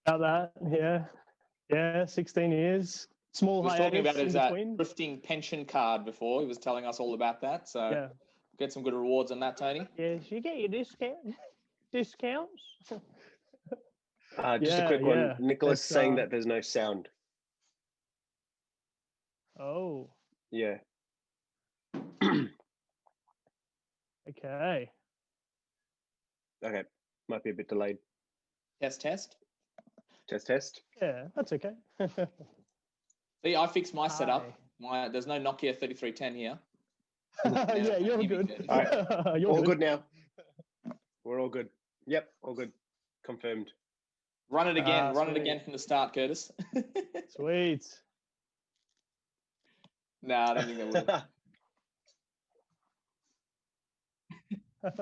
About that, yeah. Yeah, 16 years. Small He was talking about hiatus his in between. drifting pension card before. He was telling us all about that. So Yeah. get some good rewards on that, Tony. Yes, you get your discounts. Just a quick one. Nicholas It's, saying that there's no sound. Oh, Yeah. okay. Okay. Might be a bit delayed. Test. Test. Yeah, that's okay. See, I fixed my setup. Hi. There's no Nokia 3310 here. Yeah, you're good. All right. You're all good now. We're all good. Yep, all good. Confirmed. Run it again. Run it Sweet. again from the start, Curtis. Sweet. No, I don't think that would.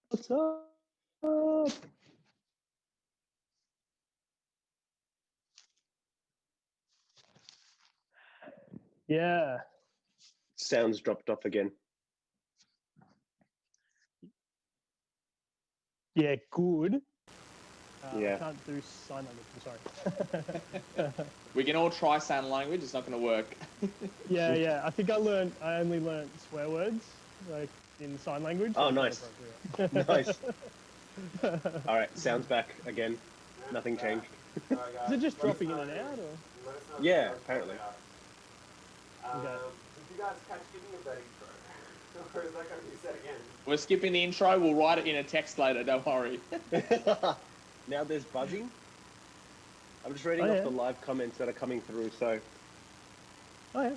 What's up? Yeah. Sounds dropped off again. Yeah, good. Yeah. I can't do sign language. I'm sorry. We can all try sign language. It's not going to work. Yeah. I think I only learned swear words like in sign language. Oh, nice. Nice. All right, sounds back again. Nothing changed. Is it just dropping in and out, or? Yeah, apparently. Okay. Did you guys catch giving of that intro? Or is that going to be said again? We're skipping the intro. We'll write it in a text later. Don't worry. Now there's buzzing. I'm just reading off the live comments that are coming through, so. Oh, yeah.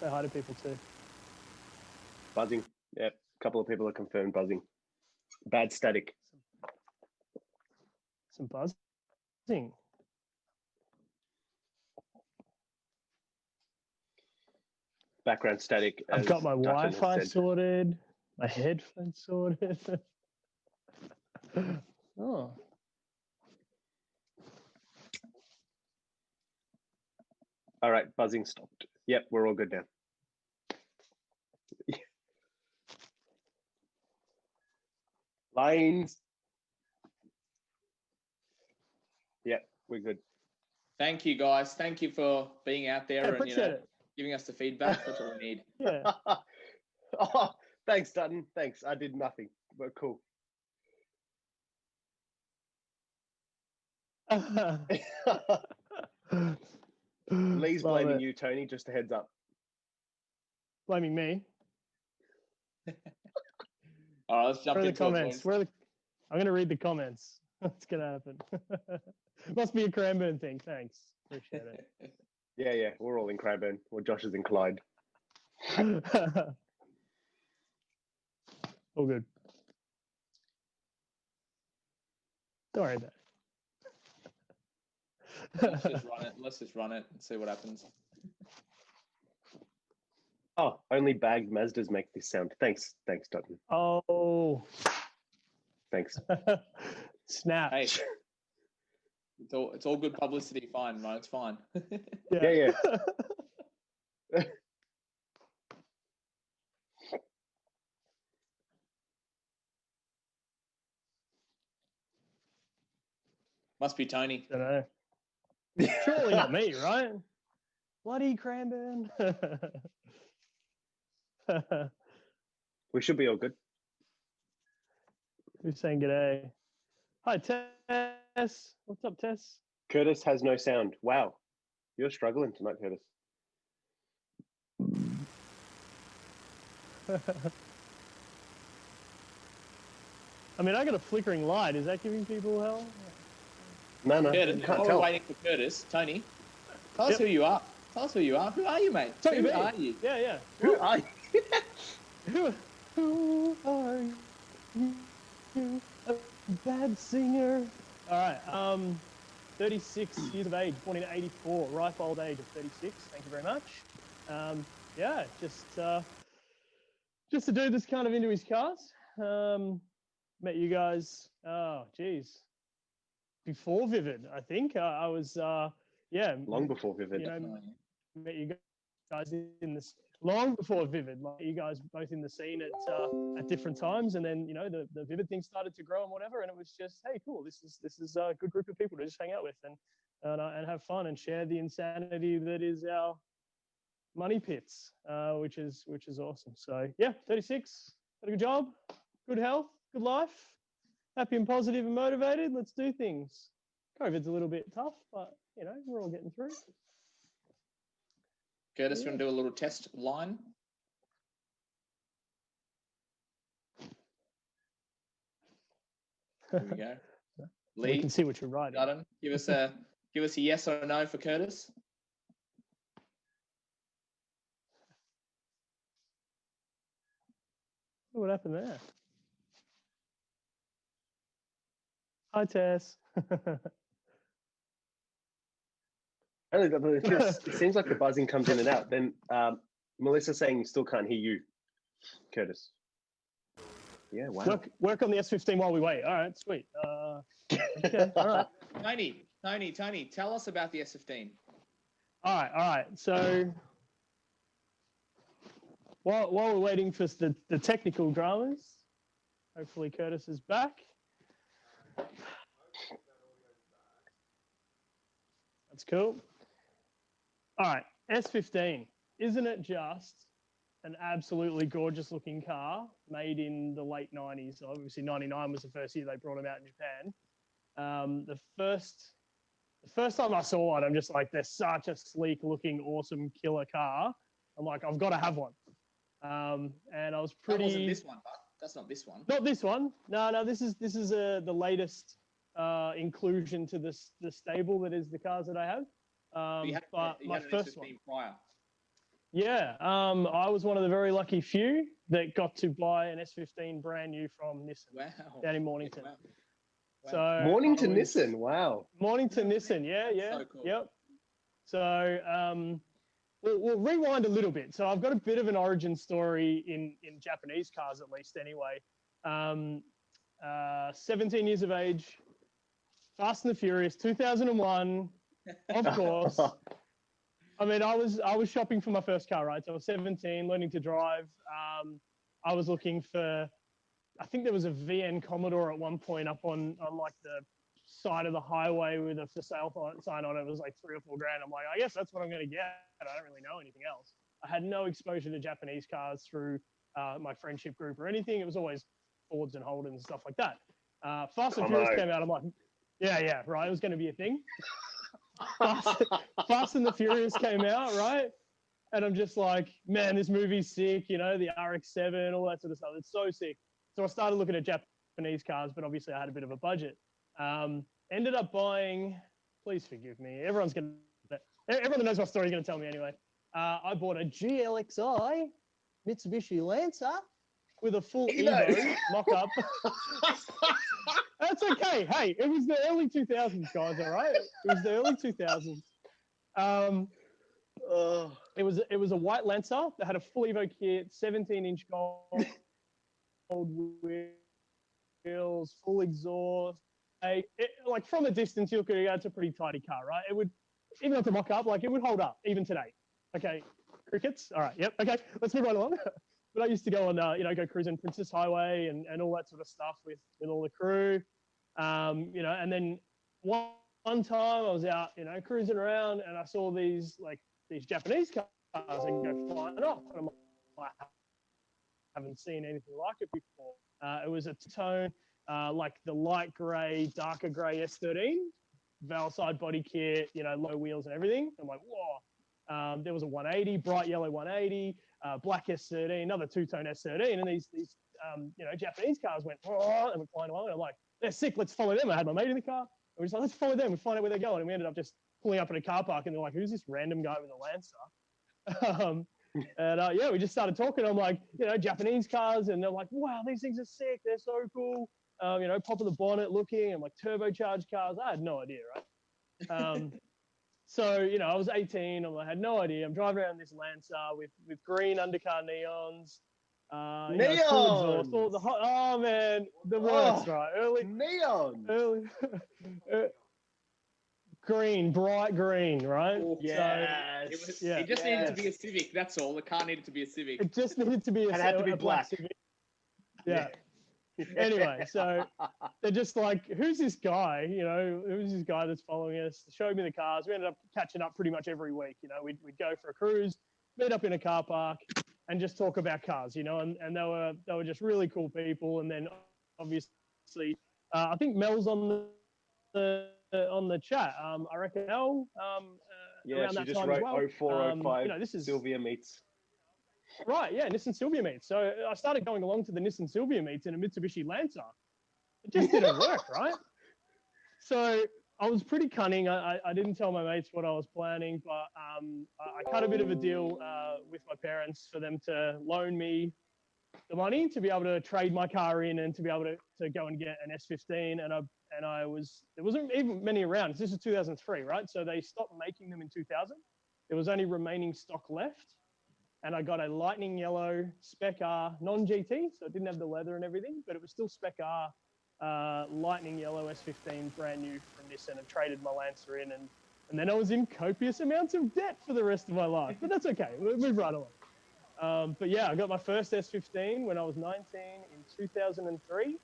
Say hi to people too. Buzzing. Yep, a couple of people are confirmed buzzing. Bad static. Some buzzing. Background static. I've got my Wi-Fi sorted, my headphones sorted. Oh. All right, buzzing stopped. Yep, we're all good now. Lines. Yep, we're good. Thank you, guys. Thank you for being out there and giving us the feedback. That's what we need. Yeah. Oh, thanks, Dutton. Thanks. I did nothing, but cool. Lee's blaming you, Tony. Just a heads up. Blaming me. All right, let's jump into the comments. I'm going to read the comments. What's going to happen? Must be a Cranbourne thing. Thanks. Appreciate it. Yeah. We're all in Cranbourne. Well, Josh is in Clyde. All good. Don't worry about it. Let's just run it and see what happens. Oh, only bagged Mazdas make this sound. Thanks, Dutton. Oh. Thanks. Snap. Hey, it's all good publicity. Fine, right? It's fine. Yeah. Must be Tony. I don't know. Surely not me, right? Bloody Cranbourne. We should be all good. Who's saying g'day? Hi, Tess. What's up, Tess? Curtis has no sound. Wow. You're struggling tonight, Curtis. I mean, I got a flickering light. Is that giving people hell? No. Curtis, you can't while tell. we're waiting for Curtis, Tony, tell us who you are. Tell us who you are. Who are you, mate? Who are you? Yeah. Who are you? Who are you? A bad singer. All right. 36 years of age, born in '84, ripe old age of 36. Thank you very much. Yeah, just a dude that's kind of into his cars. Met you guys. Oh, geez, before Vivid, I think. I was, yeah, Long before Vivid. you know, met you guys in this long before Vivid. Like you guys both in the scene at different times, and then the Vivid thing started to grow and whatever, and it was just, hey, cool. This is a good group of people to just hang out with and have fun and share the insanity that is our money pits, which is awesome. So yeah, 36, got a good job, good health, good life, happy and positive and motivated. Let's do things. COVID's a little bit tough, but we're all getting through. Curtis, you want to do a little test line? There we go. Lee, we can see what you're writing. Dutton, give us a yes or a no for Curtis. What happened there? Hi, Tess. It seems like the buzzing comes in and out. Then Melissa's saying you still can't hear you, Curtis. Yeah, wow. Work on the S15 while we wait. All right, sweet. Okay, all right. Tony, tell us about the S15. All right. So while we're waiting for the technical dramas, hopefully Curtis is back. That's cool. All right, S15. Isn't it just an absolutely gorgeous looking car made in the late 90s? So obviously 99 was the first year they brought them out in Japan. The first time I saw one, I'm just like, they're such a sleek looking, awesome killer car. I'm like, I've got to have one. And I was pretty. That wasn't this one, but that's not this one. Not this one. No. This is the latest inclusion to the stable that is the cars that I have. But my first one. Prior. Yeah, I was one of the very lucky few that got to buy an S15 brand new from Nissan down in Mornington. Wow. So Mornington Nissan, wow. Mornington Nissan, yeah. So cool. Yep. So we'll rewind a little bit. So I've got a bit of an origin story in Japanese cars, at least anyway. 17 years of age, Fast and the Furious, 2001, of course. I mean, I was shopping for my first car, right? So I was 17, learning to drive. I was looking for, I think there was a VN Commodore at one point up on like the side of the highway with a for sale sign on it. It was like $3 or $4 grand. I'm like, I guess that's what I'm going to get. I don't really know anything else. I had no exposure to Japanese cars through my friendship group or anything. It was always Fords and Holdens and stuff like that. Fast and Furious came out. I'm like, yeah, right. It was going to be a thing. Fast and the Furious came out, right? And I'm just like, man, this movie's sick, the RX-7, all that sort of stuff. It's so sick. So I started looking at Japanese cars, but obviously I had a bit of a budget. Ended up buying, please forgive me, everyone that knows my story is going to tell me anyway. I bought a GLXI Mitsubishi Lancer with a full Evo mock-up. That's okay. Hey, it was the early 2000s, guys, all right? It was the early 2000s. It was a white Lancer that had a full Evo kit, 17-inch gold wheels, full exhaust. Like from a distance, you look at it, it's a pretty tidy car, right? It would, even at the mock-up, like it would hold up even today. Okay, crickets. All right, yep. Okay, let's move right along. But I used to go on, go cruising Princess Highway and all that sort of stuff with all the crew, and then one time I was out, cruising around and I saw these Japanese cars and go flying off, and I'm like, I haven't seen anything like it before. It was a tone, like the light grey, darker grey S13, valve side body kit, low wheels and everything. I'm like, whoa. There was a 180, bright yellow 180. Black S13, another two-tone S13, and these Japanese cars went and went flying along. And I'm like, they're sick. Let's follow them. I had my mate in the car. And we're just like, let's follow them and find out where they're going. And we ended up just pulling up in a car park, and they're like, who's this random guy with a Lancer? We just started talking. I'm like, Japanese cars, and they're like, wow, these things are sick. They're so cool. popping the bonnet, looking, and like turbocharged cars. I had no idea, right? So, I was 18. I had no idea. I'm driving around this Lancer with green undercar neons. Full exhaust. Oh man, the worst, right? Early, green, bright green, right? Oh, Yes. It just needed to be a Civic. That's all. The car needed to be a Civic. It just needed to be It had to be a black. Civic. Yeah. Anyway, so they're just like, who's this guy? Who's this guy that's following us? Showed me the cars. We ended up catching up pretty much every week. We'd go for a cruise, meet up in a car park, and just talk about cars. And they were just really cool people. And then obviously, I think Mel's on the chat. I reckon Mel. Yeah, around she that just time wrote as well. 0405. This is Sylvia meets. Right, yeah, Nissan Silvia meets. So I started going along to the Nissan Silvia meets in a Mitsubishi Lancer. It just didn't work, right? So I was pretty cunning. I didn't tell my mates what I was planning, but I cut a bit of a deal with my parents for them to loan me the money to be able to trade my car in and to be able to go and get an S15. And I was, there wasn't even many around. This is 2003, right? So they stopped making them in 2000. There was only remaining stock left. And I got a lightning yellow Spec R non-GT, so it didn't have the leather and everything, but it was still Spec R lightning yellow S15 brand new from Nissan, and traded my Lancer in, and then I was in copious amounts of debt for the rest of my life, but that's okay, we'll move right along. But yeah, I got my first S15 when I was 19 in 2003,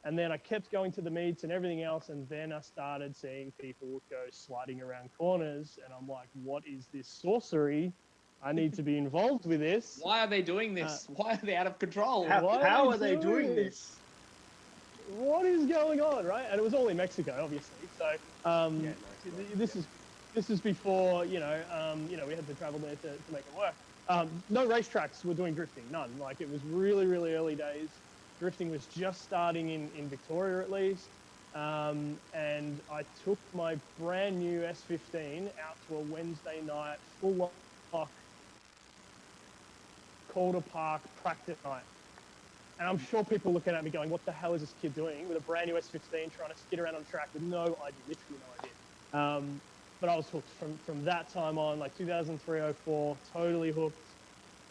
and then I kept going to the meets and everything else, and then I started seeing people go sliding around corners, and I'm like, what is this sorcery? I need to be involved with this. Why are they doing this? Why are they out of control? How are they doing this? What is going on, right? And it was all in Mexico, obviously. So this is before we had to travel there to make it work. No racetracks were doing drifting, none. Like, it was really, really early days. Drifting was just starting in Victoria, at least. And I took my brand new S15 out to a Wednesday night full lock Calder Park practice night. And I'm sure people looking at me going, what the hell is this kid doing with a brand new S15 trying to skid around on track with no idea, literally no idea. But I was hooked from that time on, like 2003, 04, totally hooked.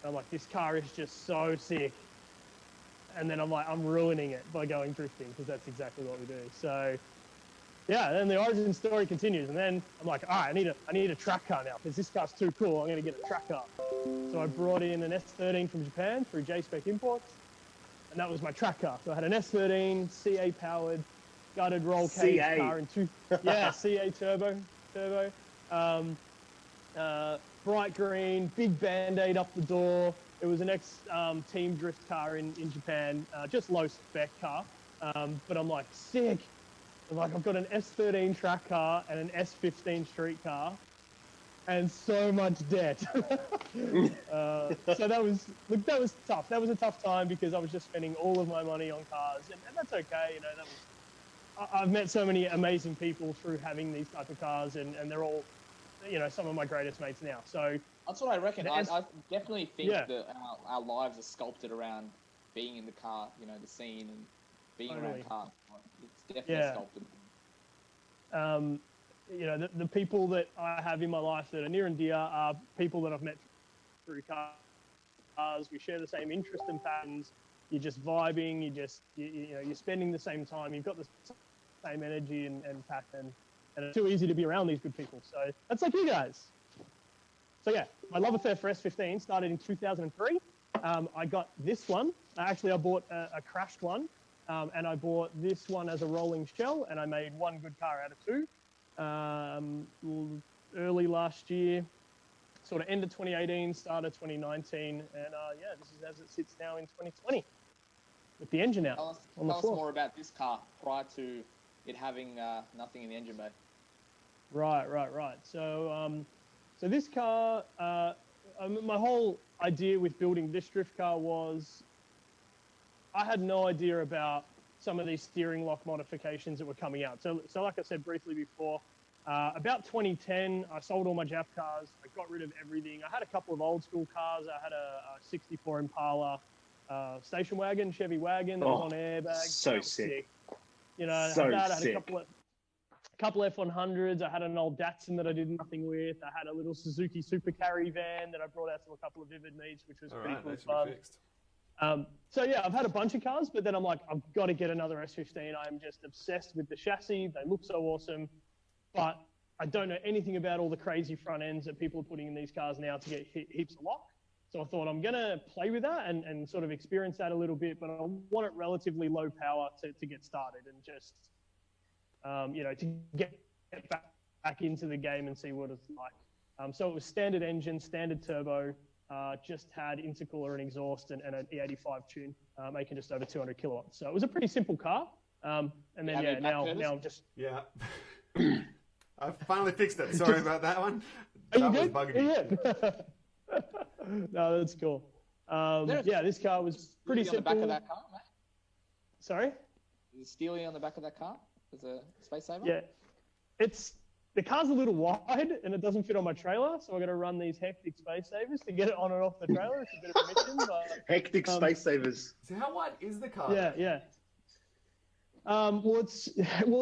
And I'm like, this car is just so sick. And then I'm like, I'm ruining it by going drifting, because that's exactly what we do. So yeah, then the origin story continues, and then I'm like, all right, I need a track car now, because this car's too cool. I'm going to get a track car. So I brought in an S13 from Japan through J-Spec Imports, and that was my track car. So I had an S13 CA powered, gutted roll cage car CA turbo, bright green, big Band-Aid up the door. It was an ex-team drift car in Japan, just low spec car, but I'm like, sick. I've got an S13 track car and an S15 street car, and so much debt. So that was tough. That was a tough time, because I was just spending all of my money on cars, and that's okay. I've met so many amazing people through having these type of cars, and they're all, some of my greatest mates now. So that's what I reckon. I definitely think that our lives are sculpted around being in the car, the scene, and being around cars. It's definitely sculpted. The people that I have in my life that are near and dear are people that I've met through cars. We share the same interest and patterns. You're just vibing. You're spending the same time. You've got the same energy and passion, and it's too easy to be around these good people. So that's like you guys. So yeah, my love affair for S15 started in 2003. I got this one. Actually, I bought a crashed one. And I bought this one as a rolling shell, and I made one good car out of two. Early last year, sort of end of 2018, start of 2019, and this is as it sits now in 2020 with the engine out on the floor. Tell us more about this car prior to it having nothing in the engine bay. Right. So this car, my whole idea with building this drift car was, I had no idea about some of these steering lock modifications that were coming out. So like I said briefly before, about 2010, I sold all my Jap cars. I got rid of everything. I had a couple of old school cars. I had a 64 Impala, station wagon, Chevy wagon that was on airbags. So That was sick. You know, I So had that. I had sick. a couple F100s. I had an old Datsun that I did nothing with. I had a little Suzuki Super Carry van that I brought out to a couple of Vivid meets, which was pretty cool fun. So yeah, I've had a bunch of cars, but then I'm like, I've got to get another S15. I'm just obsessed with the chassis. They look so awesome, but I don't know anything about all the crazy front ends that people are putting in these cars now to get heaps of lock. So I thought I'm going to play with that and sort of experience that a little bit, but I want it relatively low power to get started and just, you know, to get back into the game and see what it's like. So it was standard engine, standard turbo, just had intercooler and exhaust and an E85 tune, making just over 200 kilowatts. So it was a pretty simple car. And then, now just... Yeah. I finally fixed it. Sorry about that one. Are That you was good? bugging me. Yeah. No, that's cool. Yeah, this car was pretty simple. On the back of that car, mate? Sorry? Is it steely on the back of that car as a space saver? Yeah. The car's a little wide and it doesn't fit on my trailer, so I've got to run these hectic space savers to get it on and off the trailer. It's a bit of a mission, but... Hectic space savers. So how wide is the car? Yeah. Well,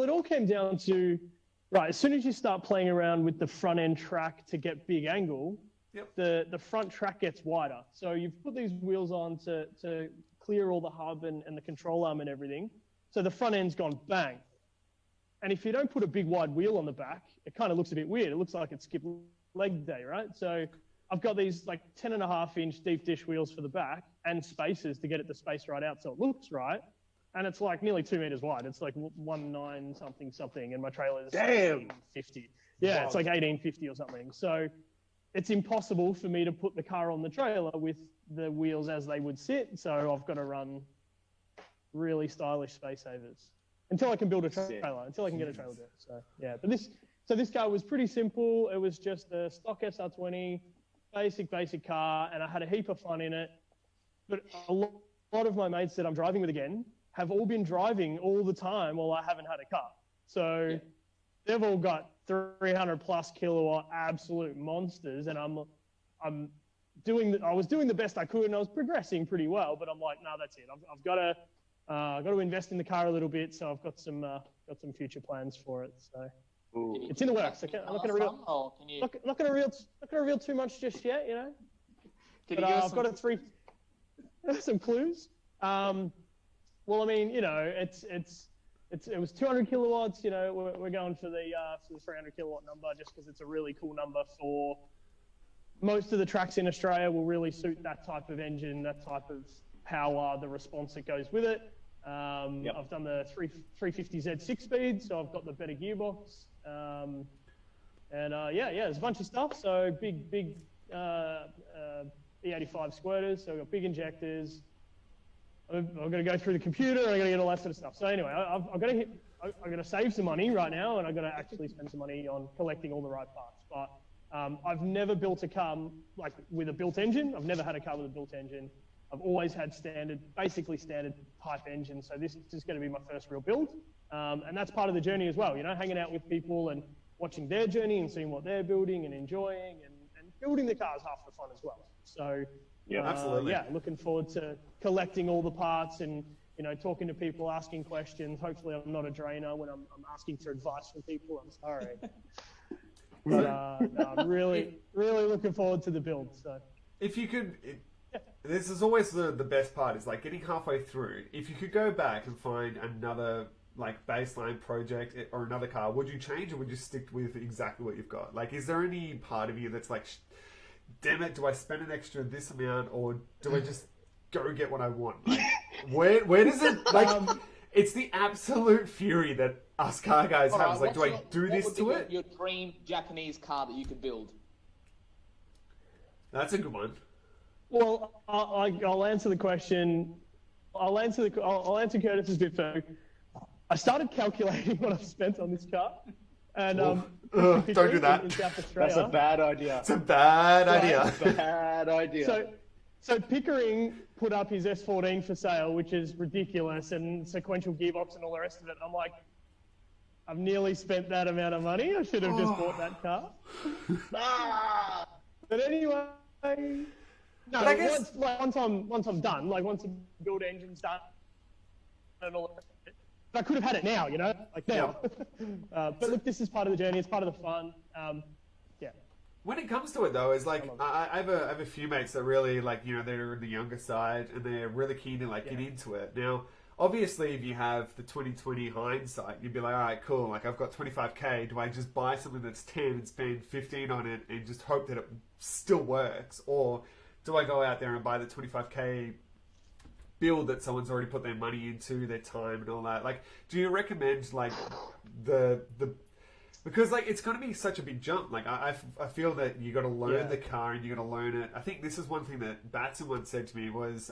it all came down to, right, as soon as you start playing around with the front end track to get big angle, the front track gets wider. So you've put these wheels on to clear all the hub and the control arm and everything. So the front end's gone bang. And if you don't put a big wide wheel on the back, it kind of looks a bit weird. It looks like it skipped leg day, right? So I've got these like 10.5-inch deep dish wheels for the back and spacers to get it to space right out so it looks right. And it's like nearly 2 meters wide. It's like 19 something, and my trailer is 1850. Yeah, wow. It's like 1850 or something. So it's impossible for me to put the car on the trailer with the wheels as they would sit. So I've got to run really stylish space savers until I can build a trailer, until I can get a trailer built. So yeah, but this car was pretty simple. It was just a stock SR20, basic car, and I had a heap of fun in it. But a lot of my mates that I'm driving with again have all been driving all the time while I haven't had a car. So they've all got 300 plus kilowatt absolute monsters, and I was doing the best I could, and I was progressing pretty well. But I'm like, no, that's it. I've got to invest in the car a little bit. So I've got some future plans for it. So it's in the works. I'm not going to reveal too much just yet, you know. But I've got some clues. Well, I mean, you know, it was 200 kilowatts. You know, we're going for the 300 kilowatt number just because it's a really cool number for most of the tracks in Australia. Will really suit that type of engine, that type of power, the response that goes with it. I've done the 350Z 6-speed, so I've got the better gearbox. There's a bunch of stuff. So big E85 squirters. So I've got big injectors. I've got to go through the computer and I've got to get all that sort of stuff. So anyway, I've got to save some money right now, and I've got to actually spend some money on collecting all the right parts. But I've never built a car like with a built engine. I've never had a car with a built engine. I've always had basically standard type engine. So this is going to be my first real build. And that's part of the journey as well, you know, hanging out with people and watching their journey and seeing what they're building and enjoying, and building the car is half the fun as well. So absolutely. Yeah, looking forward to collecting all the parts and, you know, talking to people, asking questions. Hopefully I'm not a drainer when I'm asking for advice from people. I'm sorry. But I'm really looking forward to the build. So if you could, this is always the best part, is like getting halfway through. If you could go back and find another like baseline project or another car, would you change or would you stick with exactly what you've got? Like, is there any part of you that's like, damn it, do I spend an extra this amount, or do I just go get what I want? Like, where does it, like, it's the absolute fury that us car guys have. It's like, do I do this to it? Your dream Japanese car that you could build? That's a good one. Well, I'll answer the question. I'll answer Curtis's bit first. I started calculating what I've spent on this car. And don't do that. In South Australia. That's a bad idea. It's a bad idea. Bad idea. So Pickering put up his S14 for sale, which is ridiculous, and sequential gearbox and all the rest of it. I'm like, I've nearly spent that amount of money. I should have just bought that car. But anyway, No, But I guess once I'm done, like once the build engine's done, and all that, I could have had it now, you know, like now. But look, this is part of the journey. It's part of the fun. Yeah. When it comes to it, though, is like I have a few mates that really like, you know, they're in the younger side and they're really keen to like get into it. Now, obviously, if you have the 2020 hindsight, you'd be like, all right, cool. Like I've got 25K. Do I just buy something that's 10 and spend 15 on it and just hope that it still works, or do I go out there and buy the 25K build that someone's already put their money into, their time and all that? Like, do you recommend like the because like it's going to be such a big jump. Like I feel that you got to learn the car and you got to learn it. I think this is one thing that Batson once said to me was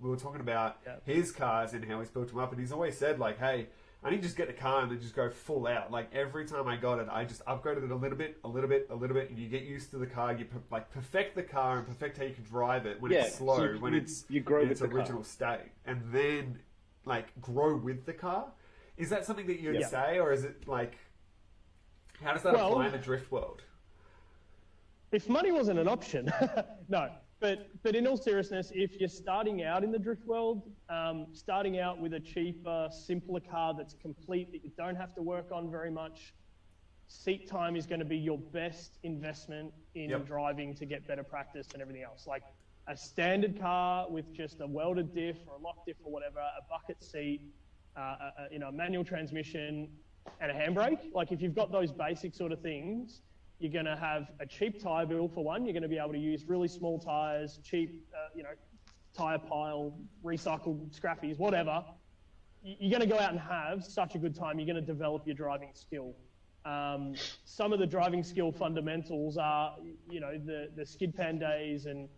we were talking about his cars and how he's built them up, and he's always said like, hey, I didn't just get the car and then just go full out. Like every time I got it, I just upgraded it a little bit, and you get used to the car. You like perfect the car and perfect how you can drive it when it's slow, so when it's you grow in with its the original car. state, and then like grow with the car. Is that something that you'd say, or is it like, how does that apply in the drift world? If money wasn't an option, no. But in all seriousness, if you're starting out in the drift world, starting out with a cheaper, simpler car that's complete, that you don't have to work on very much, seat time is going to be your best investment in driving to get better practice and everything else. Like a standard car with just a welded diff or a lock diff or whatever, a bucket seat, a manual transmission, and a handbrake. Like if you've got those basic sort of things, you're going to have a cheap tyre bill for one. You're going to be able to use really small tyres, cheap, tyre pile, recycled scrappies, whatever. You're going to go out and have such a good time. You're going to develop your driving skill. Some of the driving skill fundamentals are, the skid pan days and,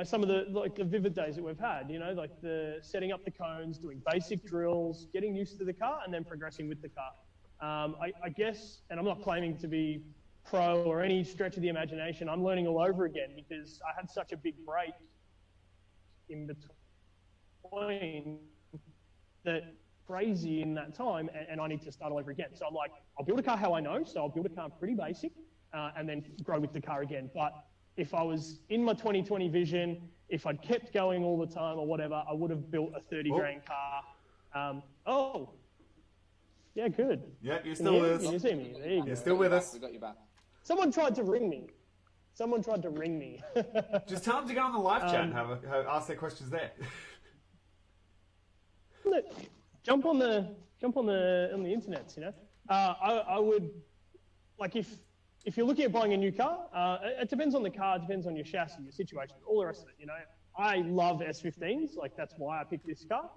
some of the vivid days that we've had, like the setting up the cones, doing basic drills, getting used to the car, and then progressing with the car. I guess, and I'm not claiming to be pro or any stretch of the imagination, I'm learning all over again because I had such a big break in between that crazy in that time, and I need to start all over again. So I'm like, I'll build a car how I know, so I'll build a car pretty basic, and then grow with the car again. But if I was in my 2020 vision, if I'd kept going all the time or whatever, I would have built a 30 grand car. Yeah, good. Yeah, you're still with us. Can you see me? There you go. You're still with us. We got you back. Someone tried to ring me. Just tell them to go on the live chat and ask their questions there. Jump on the internet. I would, like, if you're looking at buying a new car, it depends on the car, it depends on your chassis, your situation, all the rest of it. I love S15s, like that's why I picked this car.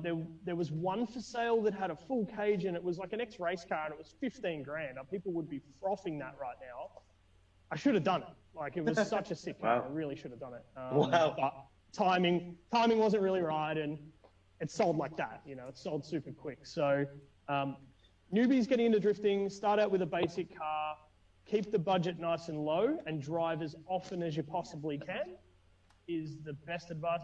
There was one for sale that had a full cage and it was like an ex-race car and it was 15 grand. People would be frothing that right now. I should have done it. Like it was such a sick car. I really should have done it. But timing wasn't really right, and it sold like that. It sold super quick. So newbies getting into drifting, start out with a basic car, keep the budget nice and low, and drive as often as you possibly can is the best advice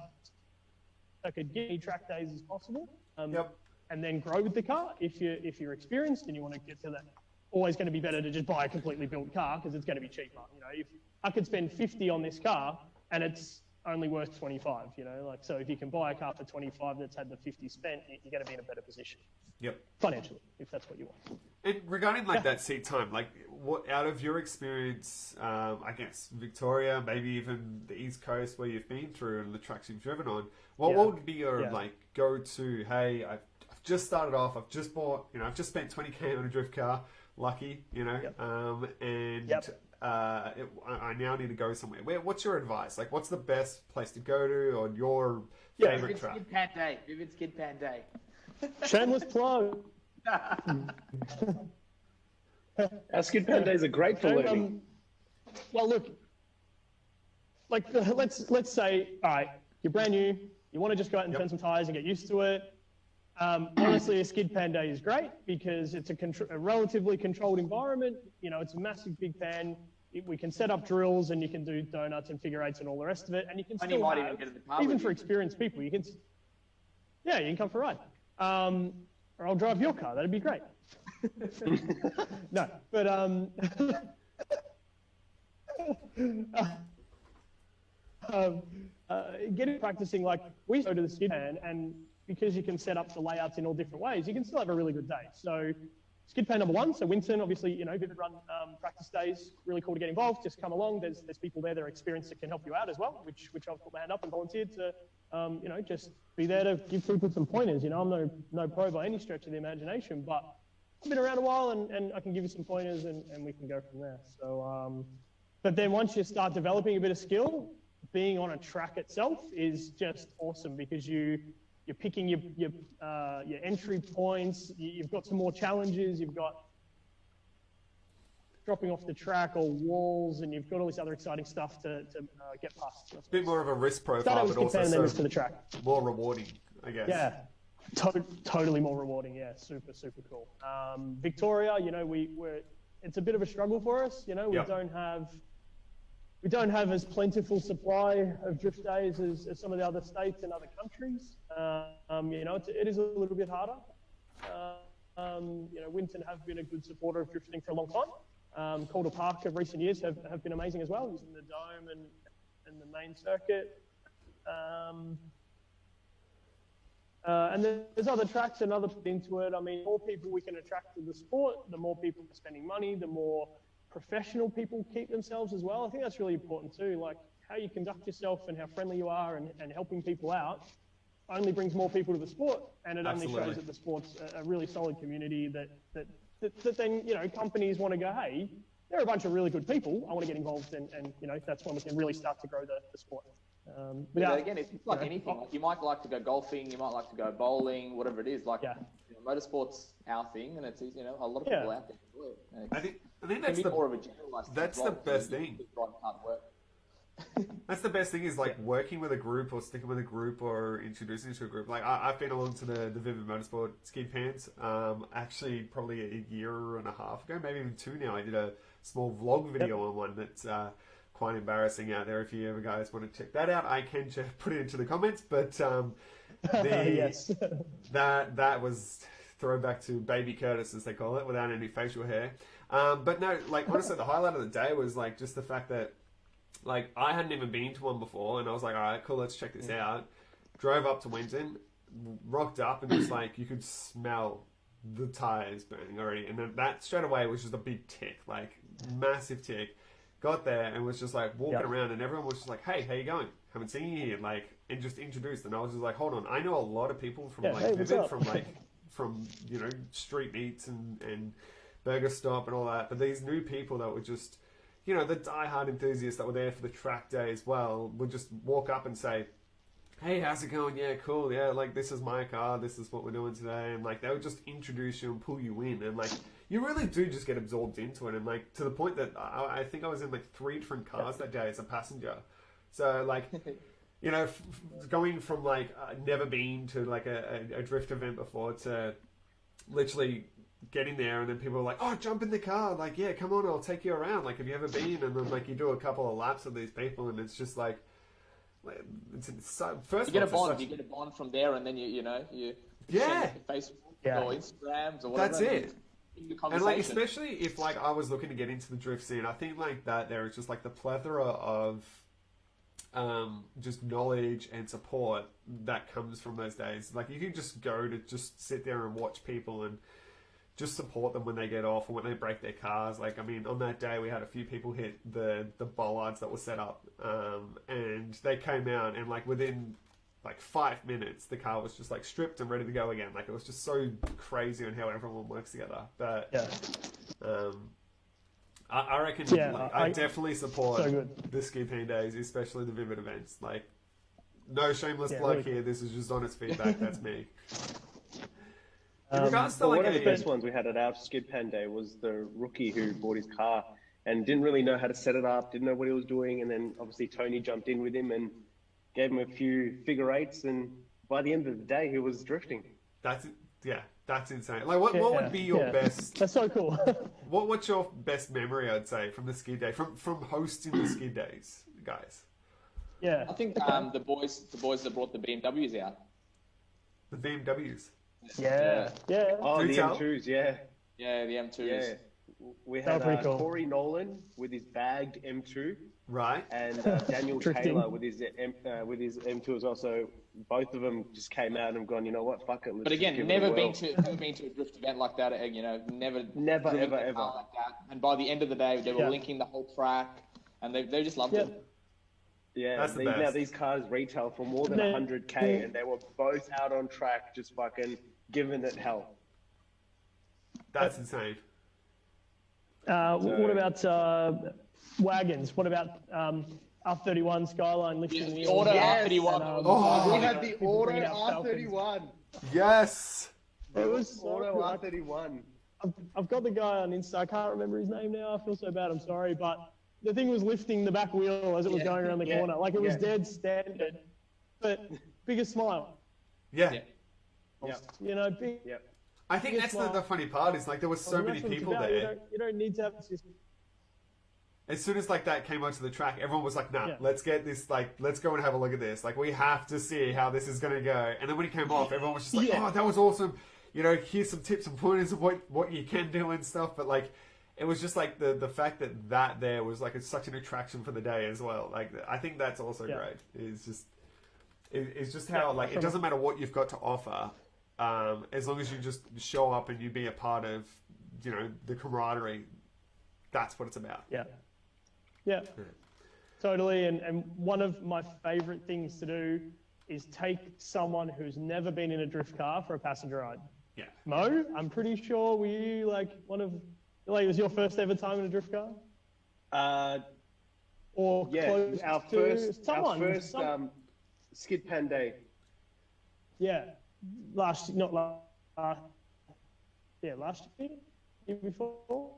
I could give you, track days as possible. And then grow with the car. If you're experienced and you want to get to that, always going to be better to just buy a completely built car because it's going to be cheaper. If I could spend 50 on this car and it's only worth 25, so if you can buy a car for 25 that's had the 50 spent, you're going to be in a better position. Financially, if that's what you want. And regarding like that seat time, like what out of your experience, I guess Victoria, maybe even the East Coast where you've been through and the tracks you've driven on, what would be your like go-to? Hey, I've just started off. I've just bought. I've just spent 20K on a drift car. Lucky, I now need to go somewhere. What's your advice? Like, what's the best place to go to on your favorite track? Vivid Skid Pan Day. Shameless plug. Our skid pan days are great for learning. Well, look, like let's say, all right, you're brand new, you want to just go out and turn some tires and get used to it. Honestly, a skid pan day is great because it's a relatively controlled environment. It's a massive big pan. We can set up drills and you can do donuts and figure eights and all the rest of it. And you can still have, even for experienced people, you can come for a ride. Or I'll drive your car. That'd be great. No, but um, getting practicing, like we go to the skid pan, and because you can set up the layouts in all different ways, you can still have a really good day. So skid pan number 1, so Winton, obviously, you know, Vivid Run practice days, really cool to get involved. Just come along. There's people there that are experienced that can help you out as well, which I've put my hand up and volunteered to, you know, just be there to give people some pointers. You know, I'm no pro by any stretch of the imagination, but I've been around a while and I can give you some pointers and we can go from there. So, but then once you start developing a bit of skill, being on a track itself is just awesome because you're picking your entry points. You've got some more challenges. You've got dropping off the track or walls, and you've got all this other exciting stuff to get past. It's a bit more of a risk profile, but also to the track. More rewarding, I guess. Yeah, totally more rewarding. Yeah, super cool. Victoria, you know, it's a bit of a struggle for us. You know, we don't have as plentiful supply of drift days as some of the other states and other countries. You know, it is a little bit harder. You know, Winton have been a good supporter of drifting for a long time. Calder Park of recent years have been amazing as well, using the dome and the main circuit. And there's other tracks and other into it. I mean, the more people we can attract to the sport, the more people are spending money, the more professional people keep themselves as well. I think that's really important too. Like how you conduct yourself and how friendly you are and helping people out only brings more people to the sport, and it only shows that the sport's a really solid community that then, you know, companies want to go, hey, there are a bunch of really good people, I want to get involved, and you know, that's when we can really start to grow the sport. Again, it's like anything. Like you might like to go golfing, you might like to go bowling, whatever it is. Like, you know, motorsport's our thing, and it's, you know, a lot of people out there enjoy it. I think that's more of a generalized. That's the best thing. That's the best thing is like working with a group or sticking with a group or introducing to a group. Like I've been along to the Vivid Motorsport skid pans. Actually, probably a year and a half ago, maybe even 2 now. I did a small vlog video on one that's quite embarrassing out there. If you ever guys want to check that out, I can put it into the comments. But that was throwback to Baby Curtis, as they call it, without any facial hair. But no, like honestly, the highlight of the day was like just the fact that like I hadn't even been to one before, and I was like, all right, cool, let's check this out. Drove up to Winton, rocked up, and just like you could smell the tires burning already, and then that straight away was just a big tick, like massive tick. Got there and was just like walking around, and everyone was just like, hey, how you going? Haven't seen you here, like, and just introduced. And I was just like, hold on, I know a lot of people from Vivid, from you know, street meets and burger stop and all that, but these new people that were just, you know, the diehard enthusiasts that were there for the track day as well would just walk up and say, hey, how's it going? Yeah, cool. Yeah, like, this is my car. This is what we're doing today. And, like, they would just introduce you and pull you in. And, like, you really do just get absorbed into it. And, like, to the point that I think I was in, like, 3 different cars that day as a passenger. So, like, you know, going from, like, never been to, like, a drift event before to literally getting there, and then people are like, oh, jump in the car, like, yeah, come on, I'll take you around, like, have you ever been? And then like you do a couple of laps with these people, and it's just like it's so, first you get a bond from there, and then you Facebook or Instagrams or whatever. That's it. And like, especially if like I was looking to get into the drift scene, I think like that there is just like the plethora of just knowledge and support that comes from those days. Like you can just go to just sit there and watch people and just support them when they get off or when they break their cars. Like, I mean, on that day we had a few people hit the bollards that were set up, and they came out, and like within like 5 minutes the car was just like stripped and ready to go again. Like, it was just so crazy on how everyone works together. But I reckon I definitely support the ski pain days, especially the Vivid events. Like, no shameless plug here, this is just honest feedback. That's me. In regards to one of the best ones we had at our skid pan day was the rookie who bought his car and didn't really know how to set it up, didn't know what he was doing, and then obviously Tony jumped in with him and gave him a few figure eights, and by the end of the day he was drifting. That's insane. Like, what would be your best? That's so cool. What's your best memory, I'd say, from the skid day, from hosting the skid days, guys? Yeah, I think the boys that brought the BMWs out. The BMWs. Yeah. Oh, the M2s, yeah. Yeah, the M2s. Yeah. We That had was pretty cool. Corey Nolan with his bagged M2, Right. and Daniel Drifting. Taylor with his M2 as well. So both of them just came out and gone, you know what, fuck it. Let's But just again, give never it a been whirl. to a drift event like that. Never Never, driven ever, a ever. car like that. And by the end of the day, they were Yeah. linking the whole track, and they just loved Yeah. it. Yeah, That's the now best. these cars retail for more than Yeah. 100K, and they were both out on track just fucking giving it hell. That's insane. What about wagons? What about R31 Skyline lifting Yes, the wheels? Auto Yes. R31. And, Oh. We had the people Auto bringing out Falcons. R31. Yes. It was so Auto cool. R31. I've got the guy on Insta. I can't remember his name now. I feel so bad. I'm sorry, but the thing was lifting the back wheel as it was going around the corner. Like it was dead standard, but biggest smile. Yeah. Yeah. Yeah. You know, big. Yeah. I think that's the funny part is like there was so many that's what it's people about. there. You don't need to have a system. As soon as like that came onto the track, everyone was like, "Nah, Yeah. let's get this. Like, let's go and have a look at this. Like, we have to see how this is going to go." And then when he came off, everyone was just like, Yeah. "Oh, that was awesome." You know, here's some tips and pointers of what you can do and stuff. But like, it was just like the fact that there was like it's such an attraction for the day as well. Like, I think that's also Yeah. great. It's just how like it doesn't matter what you've got to offer, as long as you just show up and you be a part of, you know, the camaraderie. That's what it's about. Yeah, totally. And one of my favorite things to do is take someone who's never been in a drift car for a passenger ride. Yeah. Mo, I'm pretty sure were you like it was your first ever time in a drift car? Or Yeah, close our to first someone. skid pan day. Yeah, last year, year before,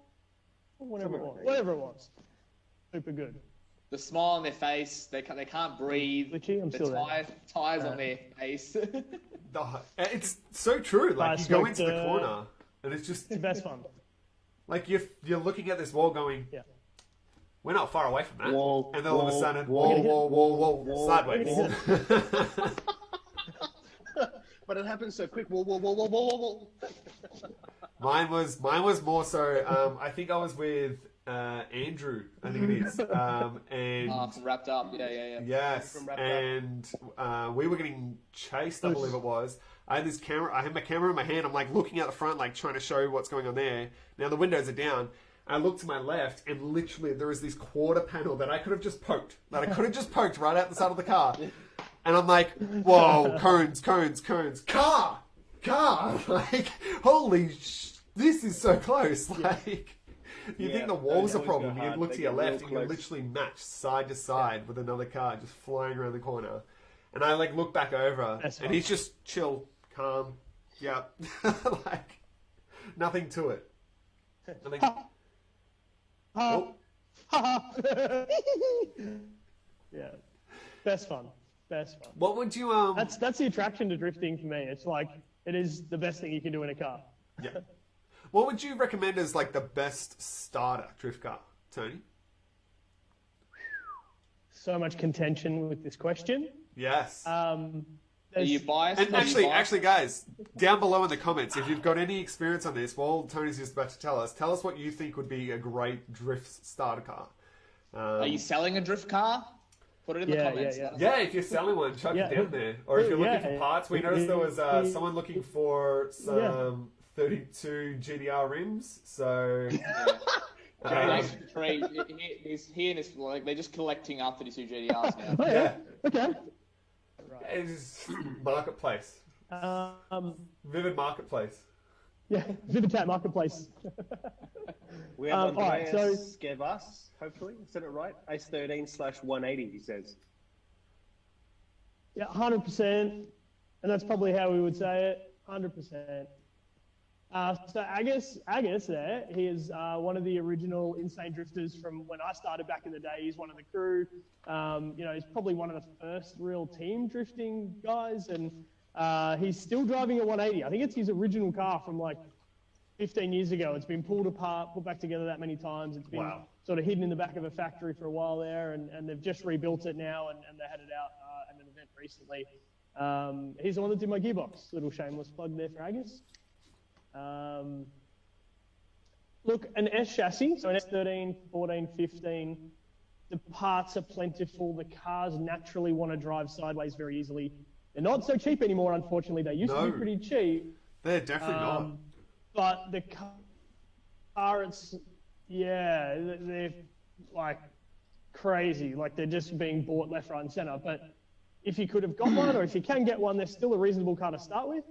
whatever it was. Super good. The smile on their face, they can't breathe. Glitchy, I'm the still there. tires on their face. It's so true. Like, you go into the corner and it's just It's the best fun. like you're looking at this wall going, Yeah. we're not far away from that. Wall, and then all of a wall, sudden, wall, wall, sideways. But it happens so quick. Whoa. Mine was more so. I think I was with Andrew. I think it is. And Wrapped up. Yeah. yes, From Wrapped Up. and we were getting chased. I believe it was. I had this camera. I had my camera in my hand. I'm like looking out the front, like trying to show what's going on there. Now the windows are down. I look to my left, and literally there is this quarter panel that I could have just poked. That I could have just poked right out the side of the car. And I'm like, whoa, cones, car! Like, holy this is so close. Like, you think the wall's a always problem. go You hard, look they to your get real left, and you're close. literally matched side to side with another car just flying around the corner. And I, like, look back over, That's and fun. he's just chill, calm, yep. Like, nothing to it. Nothing. Oh. Yeah, best fun. What would you That's the attraction to drifting for me. It's like it is the best thing you can do in a car. yeah. What would you recommend as like the best starter drift car, Tony? So much contention with this question. Yes. Are There's- you biased? And Are you biased? actually, guys, down below in the comments, if you've got any experience on this, while Tony's just about to tell us what you think would be a great drift starter car. Are you selling a drift car? Put it in the Yeah, comments. yeah. Yeah, if you're selling one, chuck Yeah. it down there. Or if you're looking Yeah. for parts, we noticed there was someone looking for some Yeah. 32 GDR rims. So Next to the tree, he and his like they're just collecting R32 GDRs now. Oh, yeah. Okay. it's marketplace, vivid marketplace. Yeah, Vivitat Marketplace. We have all right, Andreas Skevas, hopefully. I said it right. Ace 13/180, he says. Yeah, 100%. And that's probably how we would say it. 100%. So Agus there, he is one of the original Insane Drifters from when I started back in the day. He's one of the crew. He's probably one of the first real team drifting guys, and he's still driving a 180. I think it's his original car from like 15 years ago. It's been pulled apart, put back together that many times. It's been sort of hidden in the back of a factory for a while there, and they've just rebuilt it now, and they had it out at an event recently. He's the one that did my gearbox. Little shameless plug there for Agus. Look, an S chassis, so an S13, 14, 15, the parts are plentiful. The cars naturally want to drive sideways very easily. They're not so cheap anymore, unfortunately. They used to be pretty cheap. They're definitely not. But the car, they're like crazy. Like they're just being bought left, right, and center. But if you could have got one, or if you can get one, they're still a reasonable car to start with.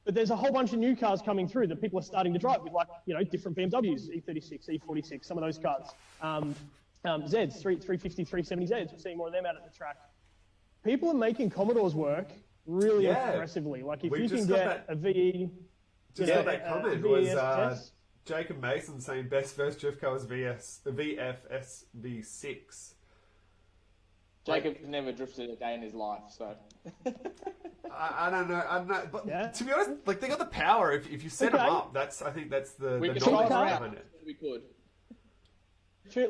But there's a whole bunch of new cars coming through that people are starting to drive with, like, different BMWs, E36, E46, some of those cars. Zs, 350, 370 Zs, we're seeing more of them out at the track. People are making Commodores work really impressively. Like, if you can get a VE... Just got that comment was Jacob Mason saying best first drift car was VFSV6. Jacob never drifted a day in his life, so... I don't know. But to be honest, like, they got the power. If you set them up, I think that's the we could knowledge try behind it. We could.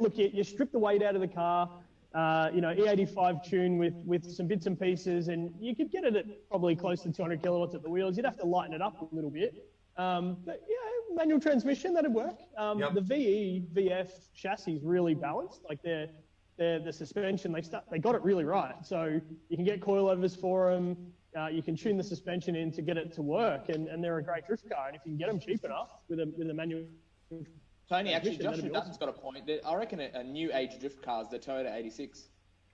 Look, you strip the weight out of the car, E85 tune with some bits and pieces, and you could get it at probably close to 200 kilowatts at the wheels. You'd have to lighten it up a little bit. But yeah, manual transmission, that'd work. The VF chassis is really balanced. Like the suspension, they got it really right. So you can get coilovers for them. You can tune the suspension in to get it to work, and they're a great drift car. And if you can get them cheap enough with a manual. Tony, actually, Josh from Dutton's got a point. I reckon a new age drift cars, the Toyota 86.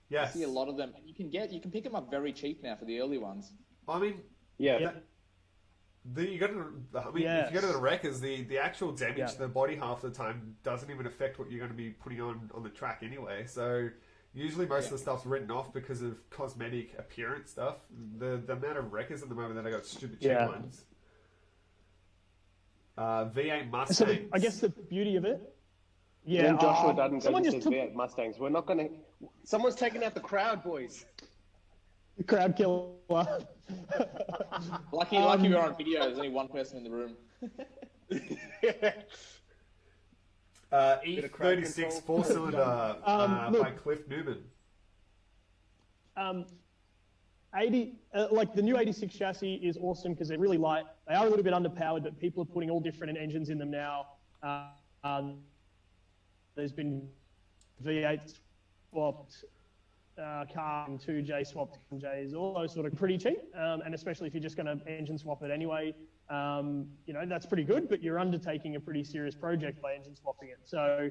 Yes. I see a lot of them. You can pick them up very cheap now for the early ones. I mean, Yeah. if you go to the wreckers, the actual damage to the body half the time doesn't even affect what you're going to be putting on the track anyway. So usually most of the stuff's written off because of cosmetic appearance stuff. The amount of wreckers at the moment that I got stupid cheap ones. V8 Mustangs. So I guess the beauty of it. Yeah. Then Joshua Dutton someone goes just and took says V8 Mustangs. We're not going to... Someone's taking out the crowd, boys. the crowd killer. Lucky we're on video. There's only one person in the room. E36 4-cylinder by Cliff Newman. 80, like the new 86 chassis is awesome because they're really light. They are a little bit underpowered, but people are putting all different engines in them now. There's been V8 swapped, Car 2J swapped J's, all those sort of pretty cheap. And especially if you're just going to engine swap it anyway, that's pretty good. But you're undertaking a pretty serious project by engine swapping it. So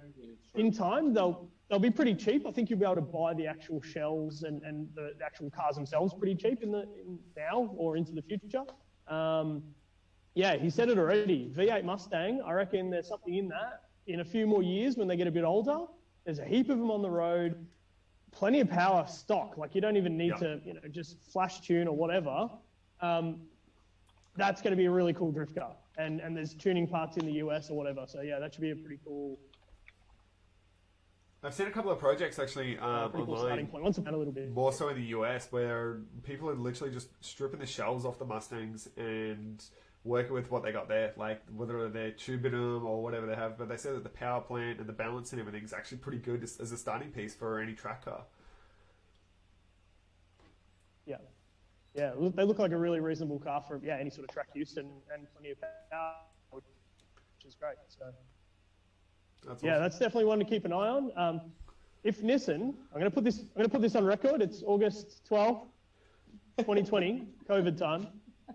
in time, they'll be pretty cheap. I think you'll be able to buy the actual shells and the actual cars themselves pretty cheap now or into the future. He said it already. V8 Mustang, I reckon there's something in that. In a few more years, when they get a bit older, there's a heap of them on the road. Plenty of power stock. Like you don't even need to, just flash tune or whatever. That's going to be a really cool drift car. And there's tuning parts in the US or whatever. So yeah, that should be a pretty cool. I've seen a couple of projects actually pretty cool starting online, point. Once about a little bit. more so in the US, where people are literally just stripping the shells off the Mustangs and working with what they got there, like whether they're tubing them or whatever they have. But they say that the power plant and the balance and everything is actually pretty good as a starting piece for any track car. Yeah, they look like a really reasonable car for any sort of track use and plenty of power, which is great. So That's awesome. that's definitely one to keep an eye on. If Nissan, I'm going to put this on record. It's August 12th, 2020, COVID time.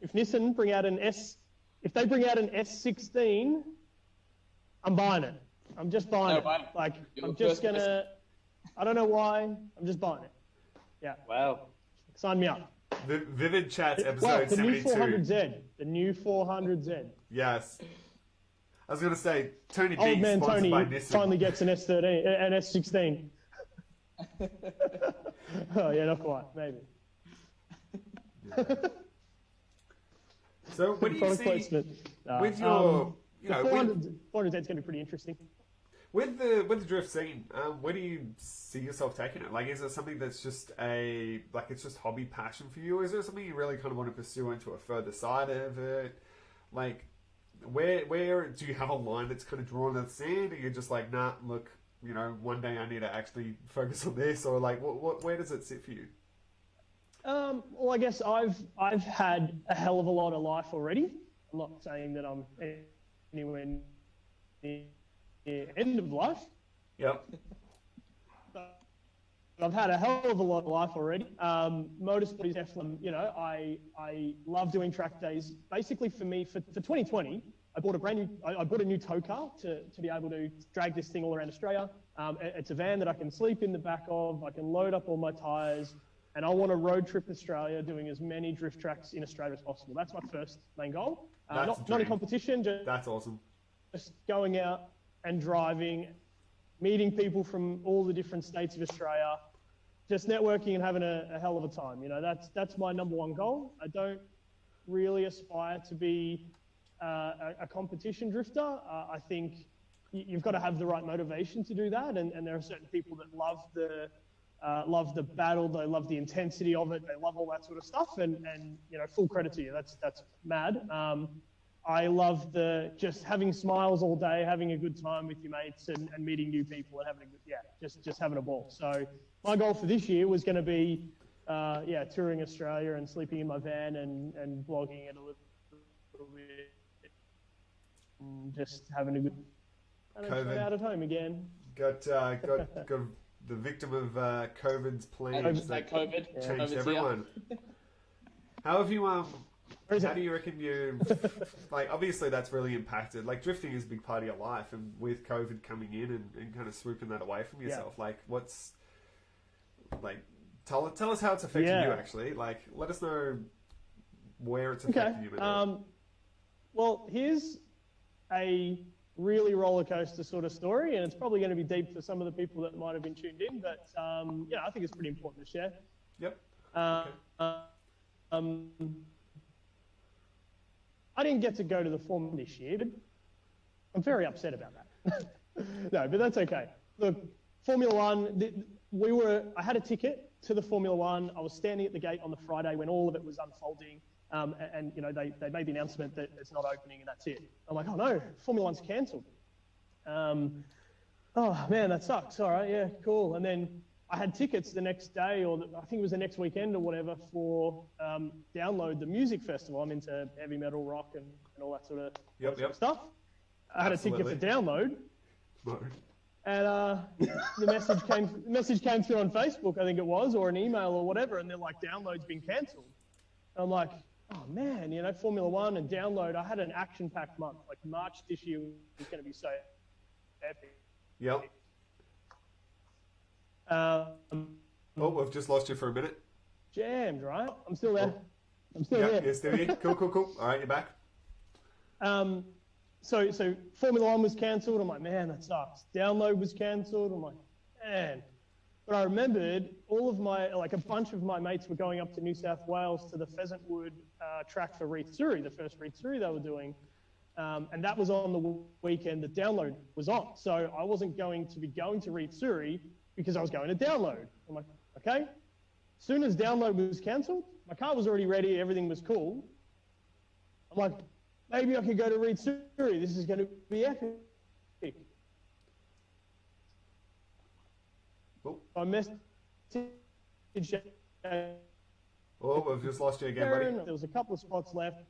If Nissan bring out an S16, I'm buying it. I'm just buying it. Like I'm just gonna. I don't know why. I'm just buying it. Yeah. Wow. Sign me up. Vivid Chats episode 72. The new 400Z. Yes. I was going to say, Tony Old B man sponsored Tony by Nissan. finally gets an S13, an S16. Oh yeah, not quite, maybe. So what do you Product see placement. with your, the 400Z is going to be pretty interesting. with the drift scene? Where do you see yourself taking it? Like, is it something that's just it's just hobby passion for you? Or is there something you really kind of want to pursue into a further side of it? Like, where do you have a line that's kind of drawn in the sand? Or you're just like, nah, look, one day I need to actually focus on this, or like, where does it sit for you? Well, I guess I've had a hell of a lot of life already. I'm not saying that I'm anywhere end of life. Yep. I've had a hell of a lot of life already. Motorsport is definitely, I love doing track days. Basically for me, for 2020, I bought a new tow car to be able to drag this thing all around Australia. It's a van that I can sleep in the back of. I can load up all my tires, and I want to road trip Australia, doing as many drift tracks in Australia as possible. That's my first main goal. Not a competition. That's awesome. Just going out and driving, meeting people from all the different states of Australia, just networking and having a hell of a time. That's my number one goal. I don't really aspire to be a competition drifter. I think you've got to have the right motivation to do that, and there are certain people that love the battle, they love the intensity of it, they love all that sort of stuff, and full credit to you. That's mad. I love just having smiles all day, having a good time with your mates, and meeting new people and having just having a ball. So my goal for this year was going to be touring Australia and sleeping in my van and blogging it a little bit, and just having a good. And I'm out at home again. Got the victim of COVID's plans that changed everyone. How have you How do you reckon you, obviously that's really impacted, drifting is a big part of your life, and with COVID coming in and kind of swooping that away from yourself, tell us how it's affected you actually, let us know where it's affected you. Well, here's a really roller coaster sort of story, and it's probably going to be deep for some of the people that might have been tuned in, but I think it's pretty important to share. Yep. I didn't get to go to the Formula this year, but I'm very upset about that. No, but that's okay. Look, Formula One, I had a ticket to the Formula One. I was standing at the gate on the Friday when all of it was unfolding, and they made the announcement that it's not opening and that's it. I'm like, oh no, Formula One's cancelled. Oh man, that sucks. All right, yeah, cool. And then I had tickets the next day, or I think it was the next weekend or whatever, for Download, the music festival. I'm into heavy metal, rock, and all that sort of stuff. I had a ticket for Download, and the message came through on Facebook, I think it was, or an email or whatever, and they're like, Download's been cancelled. I'm like, oh man, Formula One and Download. I had an action-packed month. March this year was going to be so epic. Yep. We've just lost you for a minute. Jammed, right? I'm still there. I'm still here. You're still here. Cool. All right, you're back. So Formula One was cancelled. I'm like, man, that sucks. Download was cancelled. I'm like, man. But I remembered a bunch of my mates were going up to New South Wales to the Pheasantwood track for Reith Suri, the first Reith Suri they were doing. And that was on the weekend that Download was on. So I wasn't going to be going to Reith Suri because I was going to Download. I'm like, okay. As soon as Download was cancelled, my car was already ready, everything was cool. I'm like, maybe I could go to Reith Suri. This is going to be epic. I messaged. We've just lost you again, buddy. There was a couple of spots left.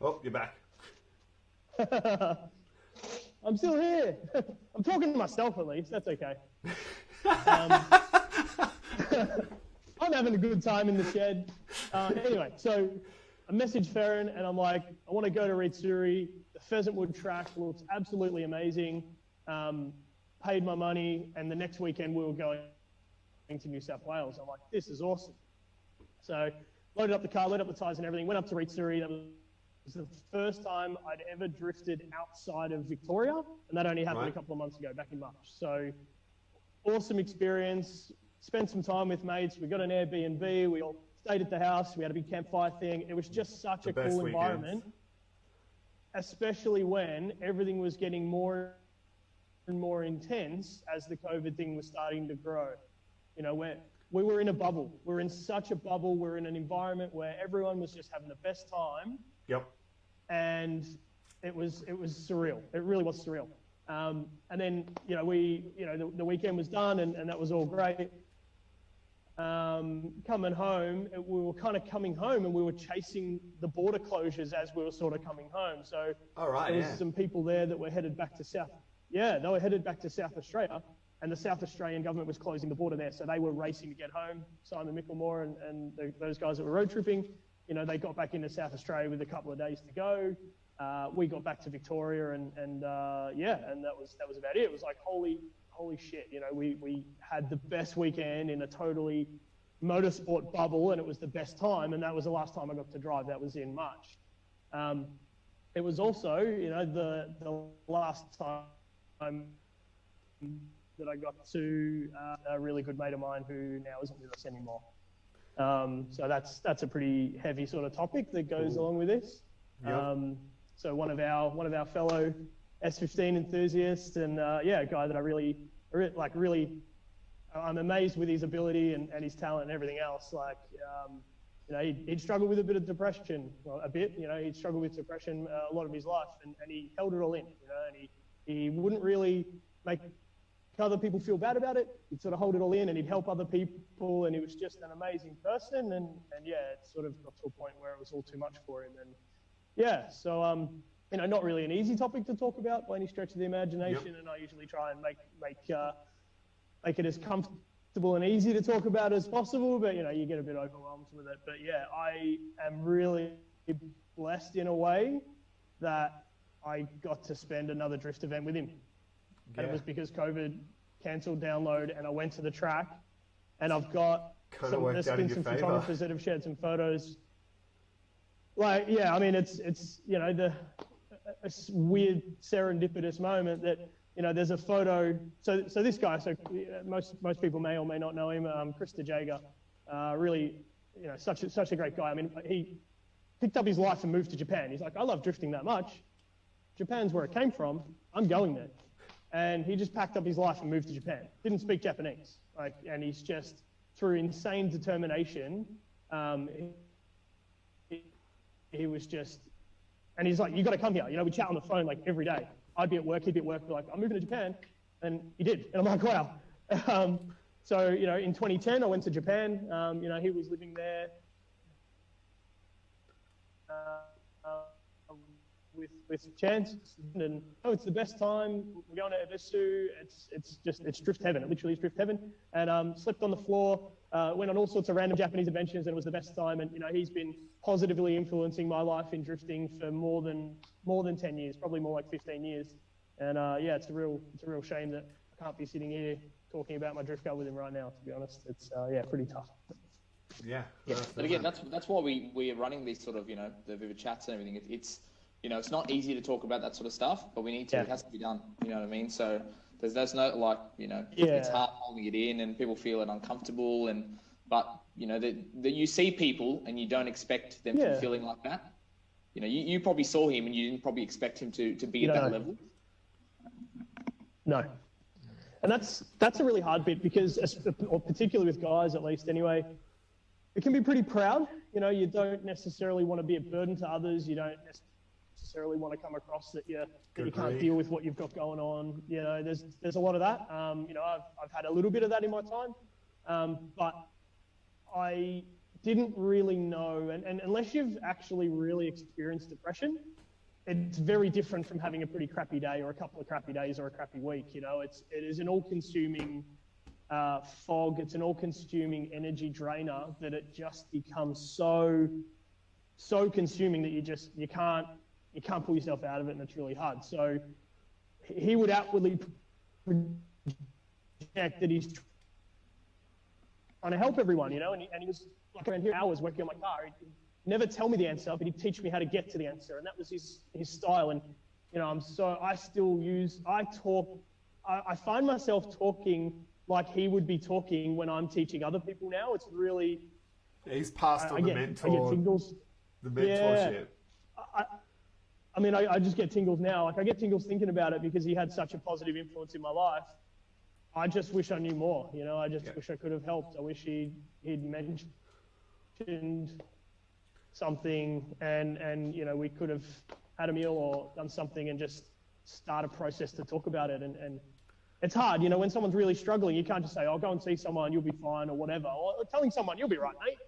Oh, you're back. I'm still here. I'm talking to myself at least. That's okay. I'm having a good time in the shed. Anyway, so I messaged Ferren and I'm like, I want to go to Reith Suri. The Pheasantwood track looks absolutely amazing. Paid my money, and the next weekend we were going to New South Wales. I'm like, this is awesome. So loaded up the car, loaded up the tyres and everything, went up to Reith Suri. That was the first time I'd ever drifted outside of Victoria, and that only happened a couple of months ago, back in March. So awesome experience. Spent some time with mates. We got an Airbnb. We all stayed at the house. We had a big campfire thing. It was just such a cool environment, especially when everything was getting more and more intense as the COVID thing was starting to grow. We were in a bubble. We're in such a bubble. We're in an environment where everyone was just having the best time. Yep. And it was surreal. It really was surreal. And then, the weekend was done and that was all great. coming home, we were kind of coming home and we were chasing the border closures as we were sort of coming home. So there was some people there that were headed back to they were headed back to South Australia, and the South Australian government was closing the border there. So they were racing to get home. Simon Micklemore and those guys that were road tripping, you know, they got back into South Australia with a couple of days to go. We got back to Victoria and that was about it. It was like, holy shit, you know, we had the best weekend in a totally motorsport bubble, and it was the best time, and that was the last time I got to drive. That was in March. It was also, you know, the last time that I got to a really good mate of mine who now isn't with us anymore. So that's a pretty heavy sort of topic that goes along with this. Yep. So one of our fellow S15 enthusiasts, and a guy that I really, I'm amazed with his ability and his talent and everything else. Like, you know, he'd struggled with a bit of depression, he'd struggled with depression a lot of his life, and he held it all in, you know, and he wouldn't really make other people feel bad about it. He'd sort of hold it all in, and he'd help other people, and he was just an amazing person, and it sort of got to a point where it was all too much for him, and so you know, not really an easy topic to talk about by any stretch of the imagination. Yep. And I usually try and make it as comfortable and easy to talk about as possible, but you know, you get a bit overwhelmed with it. But yeah, I am really blessed in a way that I got to spend another drift event with him. Yeah. And it was because COVID cancelled download, and I went to the track, and I've got there's been some photographers that have shared some photos. Like, yeah, I mean, it's you know, a weird serendipitous moment that, you know, there's a photo. So this guy, most people may or may not know him, Chris DeJager, really, you know, such a great guy. I mean, he picked up his life and moved to Japan. He's like, I love drifting that much. Japan's where it came from. I'm going there. And he just packed up his life and moved to Japan. Didn't speak Japanese. And he's just, through insane determination, he was just, and he's like, you got to come here. You know, we chat on the phone like every day. I'd be at work, he'd be at work, we're like, I'm moving to Japan. And he did. And I'm like, wow. So, you know, in 2010, I went to Japan. You know, he was living there with Chance. And it's the best time. We're going to Ep.2. It's drift heaven. It literally is drift heaven. And slept on the floor, went on all sorts of random Japanese adventures, and it was the best time. And, you know, he's been positively influencing my life in drifting for more than 10 years, probably more like 15 years. And it's a real shame that I can't be sitting here talking about my drift car with him right now, to be honest. It's pretty tough. Yeah. But again, that's why we are running these sort of, you know, the vivid chats and everything. It's you know, it's not easy to talk about that sort of stuff, but we need to. Yeah. It has to be done. You know what I mean? So there's no, like, you know, it's hard holding it in, and people feel it uncomfortable, but you know that you see people and you don't expect them to be feeling like that. You know, you probably saw him and you didn't probably expect him to be at that level. No. And that's a really hard bit, because, or particularly with guys at least anyway, it can be pretty proud. You know, you don't necessarily want to be a burden to others. You don't necessarily want to come across that you can't deal with what you've got going on. You know, there's a lot of that. You know, I've had a little bit of that in my time, but I didn't really know, and unless you've actually really experienced depression, it's very different from having a pretty crappy day or a couple of crappy days or a crappy week. You know, it is an all-consuming fog. It's an all-consuming energy drainer that it just becomes so consuming that you can't pull yourself out of it, and it's really hard. So he would outwardly project that he's trying to help everyone, you know, and he was like around here hours working on my car. He'd never tell me the answer, but he'd teach me how to get to the answer, and that was his style. And you know, I find myself talking like he would be talking when I'm teaching other people now. It's really, he's passed on the mentor. I get tingles. The mentorship. I mean, I just get tingles now. Like, I get tingles thinking about it, because he had such a positive influence in my life. I just wish I knew more, you know. I just wish I could have helped. I wish he'd mentioned something, and you know, we could have had a meal or done something and just start a process to talk about it. And it's hard, when someone's really struggling, you can't just say, "Oh, go and see someone, you'll be fine," or whatever. Or telling someone, "You'll be right, mate."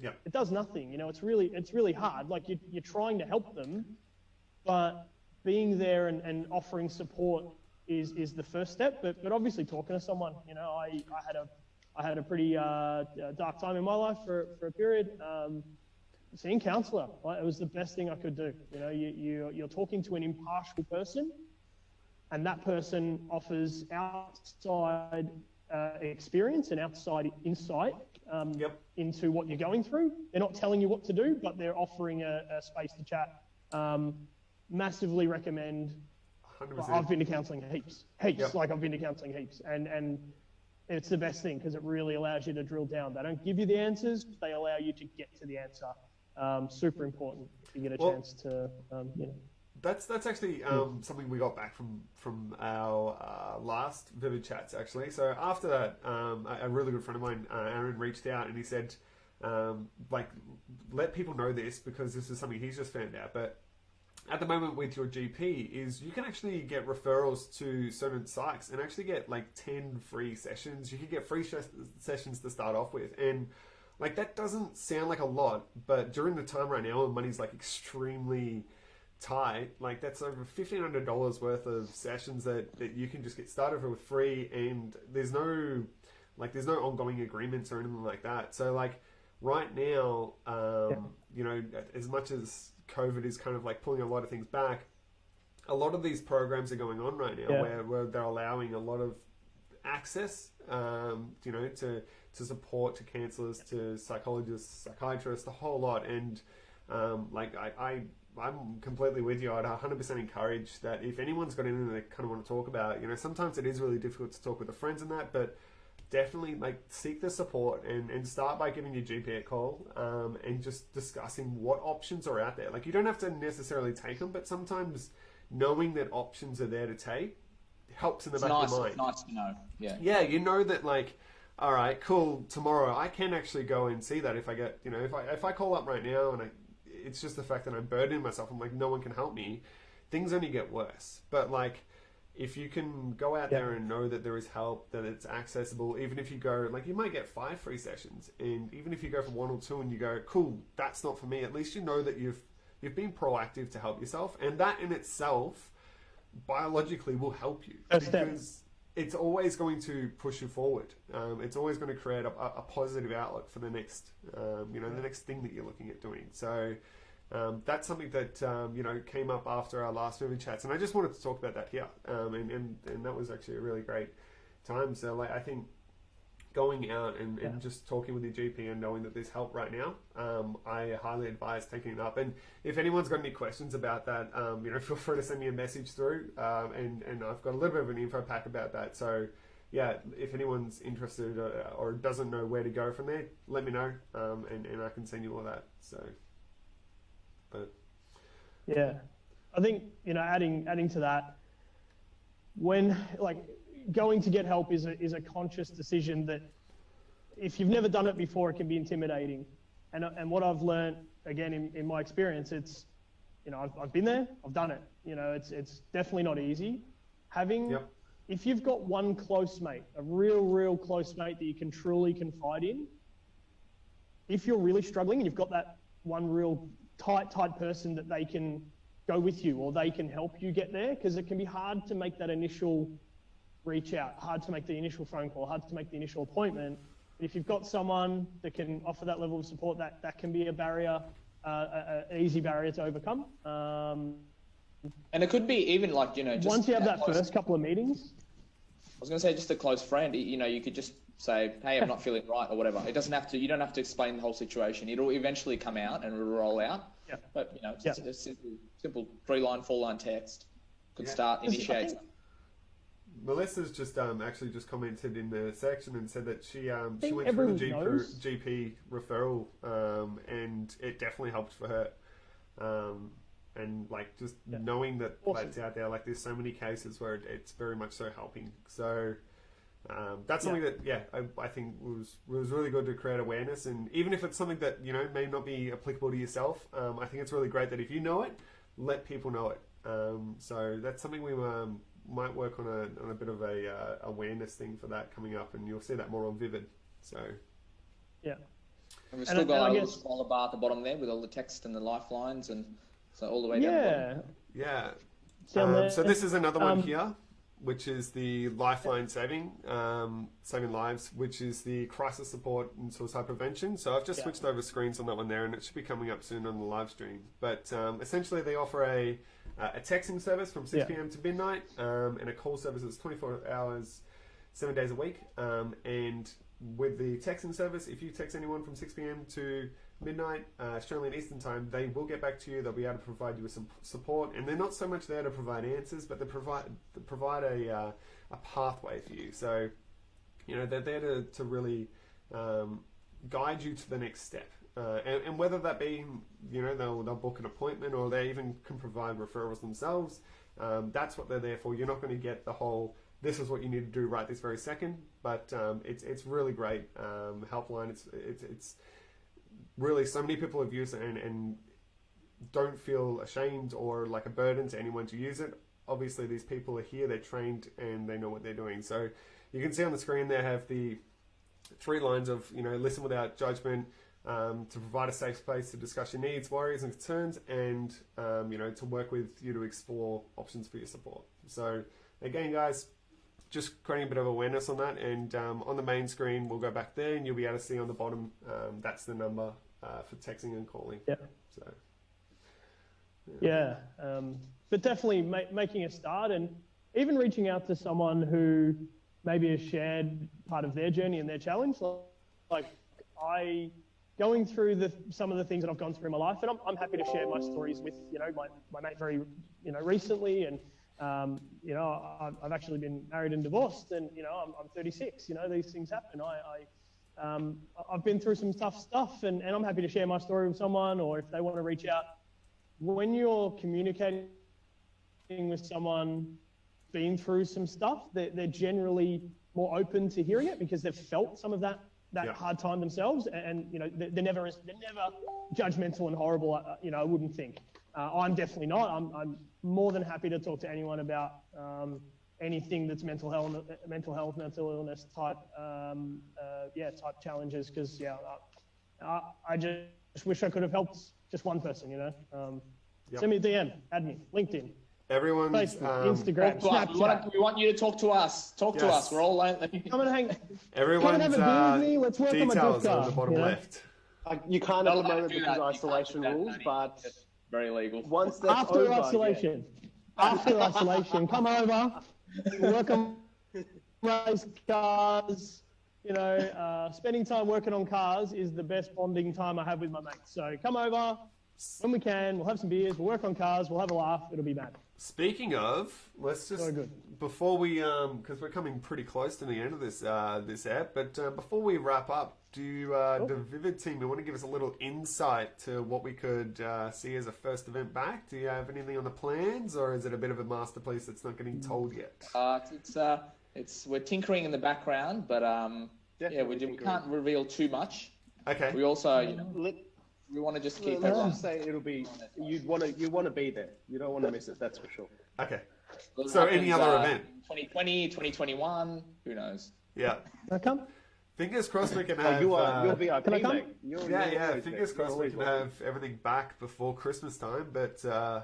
Yeah. It does nothing. It's really hard. Like you're trying to help them, but being there and offering support is the first step. But obviously talking to someone. I had a pretty dark time in my life for a period. Seeing a counsellor, it was the best thing I could do. You're talking to an impartial person, and that person offers outside experience and outside insight into what you're going through. They're not telling you what to do, but they're offering a space to chat. Massively recommend. 100%. I've been to counselling heaps. Yep. Like I've been to counselling heaps, and it's the best thing because it really allows you to drill down. They don't give you the answers; they allow you to get to the answer. Super important if you get a chance to, That's actually something we got back from our last Vivid Chats, actually. So after that, a really good friend of mine, Aaron, reached out and he said, let people know this because this is something he's just found out. But at the moment with your GP is you can actually get referrals to certain psychs and actually get 10 free sessions. You can get free sessions to start off with. And that doesn't sound like a lot, but during the time right now when money's extremely tight, that's over $1,500 worth of sessions that you can just get started with free, and there's no ongoing agreements or anything like that. So right now, as much as COVID is kind of pulling a lot of things back, a lot of these programs are going on right now where they're allowing a lot of access, to support, to counsellors, to psychologists, psychiatrists, the whole lot. And I'm completely with you. I'd 100% encourage that if anyone's got anything they kind of want to talk about, sometimes it is really difficult to talk with the friends and that, but definitely seek the support and start by giving your GP a call and just discussing what options are out there. You don't have to necessarily take them, but sometimes knowing that options are there to take helps in the back of your mind. It's nice to know. Yeah. Yeah, that all right, cool. Tomorrow I can actually go and see that if I get, if I call up right now and it's just the fact that I'm burdening myself. I'm no one can help me. Things only get worse. But if you can go out there and know that there is help, that it's accessible, even if you go, you might get 5 free sessions, and even if you go for 1 or 2 and you go, cool, that's not for me, at least you know that you've been proactive to help yourself, and that in itself biologically will help you because it's always going to push you forward. It's always going to create a positive outlook for the next, the next thing that you're looking at doing. So that's something that came up after our last Vivid Chats, and I just wanted to talk about that here. And that was actually a really great time. So I think going out and just talking with your GP and knowing that there's help right now, I highly advise taking it up. And if anyone's got any questions about that, feel free to send me a message through. And I've got a little bit of an info pack about that. So yeah, if anyone's interested or doesn't know where to go from there, let me know, and I can send you all that. So. But yeah, I think adding to that, when going to get help is a conscious decision that if you've never done it before, it can be intimidating. And what I've learned again in my experience, it's I've been there, I've done it. It's definitely not easy. If you've got one close mate, a real close mate that you can truly confide in, if you're really struggling and you've got that one real tight person that they can go with you or they can help you get there, because it can be hard to make that initial reach out, hard to make the initial phone call, hard to make the initial appointment. But if you've got someone that can offer that level of support, that can be a barrier, an easy barrier to overcome. And it could be even just once you have that first couple of meetings. I was going to say just a close friend, you could just say, hey, I'm not feeling right or whatever. It doesn't have to, you don't have to explain the whole situation. It'll eventually come out and it'll roll out. Yeah. But, it's a simple 3-line, 4-line text could start, initiate. Melissa's just actually just commented in the section and said that she went through the GP referral and it definitely helped for her. And just knowing that that's out there, there's so many cases where it's very much so helping. So that's something that I think was really good to create awareness. And even if it's something that may not be applicable to yourself, I think it's really great that if you know it, let people know it. So that's something we might work on a bit of a awareness thing for that coming up, and you'll see that more on Vivid. So yeah. And we've still got a little scroller bar at the bottom there with all the text and the lifelines, and so all the way down the bottom. Yeah. So this is another one here, which is the Lifeline saving lives, which is the crisis support and suicide prevention. So I've just switched over screens on that one there, and it should be coming up soon on the live stream. But essentially, they offer a texting service from 6 p.m. to midnight, and a call service that's 24 hours, 7 days a week. And with the texting service, if you text anyone from 6 p.m. to midnight, Australian Eastern Time, they will get back to you. They'll be able to provide you with some support, and they're not so much there to provide answers, but they provide a pathway for you. So, they're there to really guide you to the next step. And whether that be, they'll book an appointment, or they even can provide referrals themselves. That's what they're there for. You're not going to get the whole, this is what you need to do right this very second, but it's really great helpline. It's really, so many people have used it and don't feel ashamed or like a burden to anyone to use it. Obviously, these people are here, they're trained, and they know what they're doing. So you can see on the screen they have the 3 lines of, listen without judgment, to provide a safe space to discuss your needs, worries, and concerns, and, to work with you to explore options for your support. So again, guys, just creating a bit of awareness on that, and on the main screen, we'll go back there, and you'll be able to see on the bottom, that's the number for texting and calling. Yeah. So. But definitely making a start, and even reaching out to someone who maybe has shared part of their journey and their challenge. Like going through some of the things that I've gone through in my life, and I'm happy to share my stories with my mate very recently, and I've actually been married and divorced, and I'm 36. These things happen. I've been through some tough stuff, and I'm happy to share my story with someone, or if they want to reach out. When you're communicating with someone been through some stuff, they're generally more open to hearing it because they've felt some of that hard time themselves, and they're never judgmental and horrible. I wouldn't think. I'm definitely not. I'm more than happy to talk to anyone about anything that's mental health, mental illness type challenges. Because I just wish I could have helped just one person. Send me a DM, add me, LinkedIn. Everyone's Facebook, Instagram, Snapchat. We want you to talk to us. Talk to us. We're all come and hang. Everyone's come and have a beer with me. Let's work details on my on the bottom left. You can't at the moment because of isolation rules, but very legal. Once that's after over, isolation, after isolation, come over. We'll work on race cars. Spending time working on cars is the best bonding time I have with my mates. So come over when we can. We'll have some beers. We'll work on cars. We'll have a laugh. It'll be mad. Speaking of, let's just before we because we're coming pretty close to the end of this app, but before we wrap up, the Vivid team, you want to give us a little insight to what we could see as a first event back? Do you have anything on the plans, or is it a bit of a masterpiece that's not getting told yet? We're tinkering in the background, but we can't reveal too much. Okay. We also we want to just keep it. Let's say it'll be you want to be there. You don't want to miss it. That's for sure. Okay. So any other event? 2020, 2021. Who knows? Yeah. Can I come? Fingers crossed we can have. You're VIP, can I come? mate. Fingers crossed we can have everything back before Christmas time. But I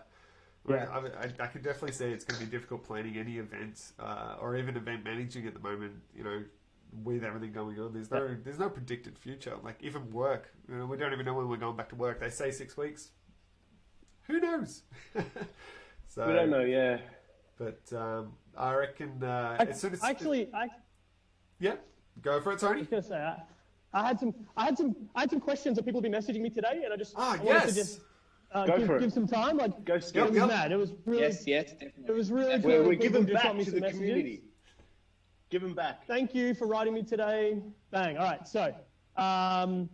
could definitely see it's going to be difficult planning any events or even event managing at the moment. With everything going on, there's no predicted future. Like even work, we don't even know when we're going back to work. They say 6 weeks. Who knows? So we don't know. Yeah. But I reckon as soon as go for it, Tony. I was going to say I had some questions that people have been messaging me today, and I wanted to just give some time. Like go it was mad. It was really yes, definitely. It was really cool. We're giving back to the messages. community. Give them back. Thank you for writing me today. Bang. All right. So, I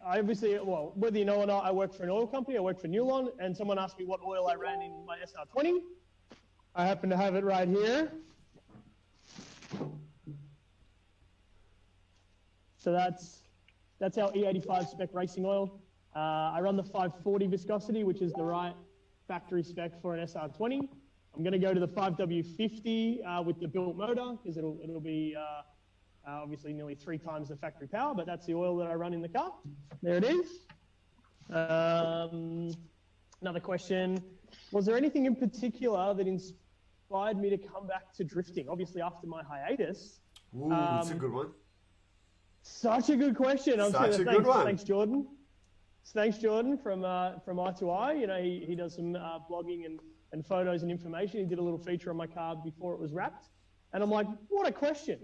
obviously, whether you know or not, I work for an oil company. I work for Newlon, and someone asked me what oil I ran in my SR20. I happen to have it right here. So that's our E85 spec racing oil. I run the 540 viscosity, which is the right factory spec for an SR20. I'm going to go to the 5W50 with the built motor because it'll be obviously nearly 3 times the factory power, but that's the oil that I run in the car. There it is. Another question. Was there anything in particular that inspired me to come back to drifting? Obviously, after my hiatus. Ooh, that's a good one. Such a good question. One. Thanks, Jordan. Thanks, Jordan, from Ep.2. You know, he does some blogging and photos and information. He did a little feature on my car before it was wrapped. And I'm like, what a question.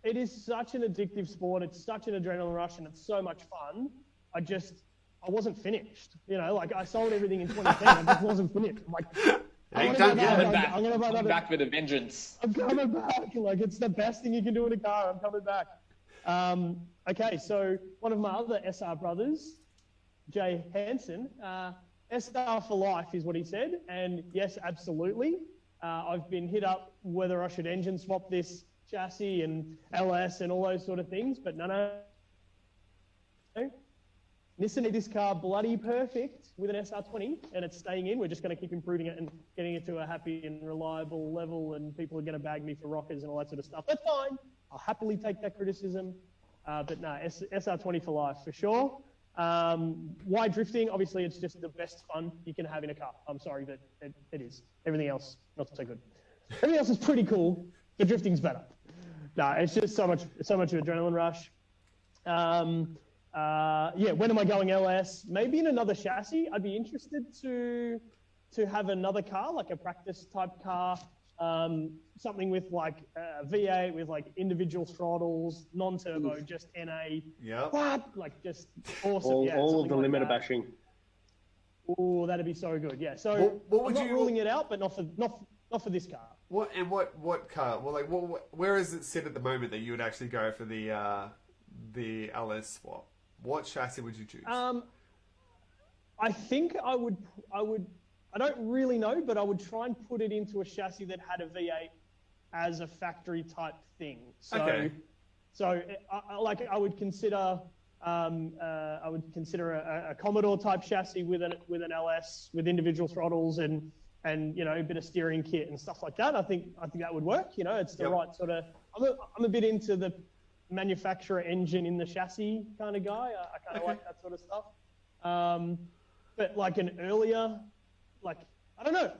It is such an addictive sport. It's such an adrenaline rush, and it's so much fun. I wasn't finished. You know, like I sold everything in 2010. I just wasn't finished. I'm like, I'm coming back with a vengeance. I'm coming back. Like, it's the best thing you can do in a car. I'm coming back. Okay, so one of my other SR brothers, Jay Hansen, SR for life is what he said. And yes, absolutely. I've been hit up whether I should engine swap this chassis and LS and all those sort of things, but no. Nissan made this car bloody perfect with an SR20, and it's staying in. We're just going to keep improving it and getting it to a happy and reliable level, and people are going to bag me for rockers and all that sort of stuff. That's fine. I'll happily take that criticism. But no, SR20 for life, for sure. Why drifting? Obviously, it's just the best fun you can have in a car. I'm sorry, but it is. Everything else, not so good. Everything else is pretty cool, but drifting's better. No, it's just so much adrenaline rush. When am I going LS? Maybe in another chassis. I'd be interested to have another car, like a practice type car, something with like a V8 with like individual throttles, non-turbo, just NA. Yeah. What? Like just awesome. All of the limiter bashing. Oh, that'd be so good. Yeah. So I'm not ruling it out, but not for this car. What car? Well, like where does it sit at the moment that you would actually go for the LS swap? What chassis would you choose? I think I would. I don't really know, but I would try and put it into a chassis that had a V8 as a factory type thing. So, okay. So I would consider. I would consider a Commodore type chassis with an LS with individual throttles and you know a bit of steering kit and stuff like that. I think that would work. You know, it's the right sort of. I'm a bit into the manufacturer engine in the chassis kind of guy. I kind of like that sort of stuff. But like an earlier, like, I don't know.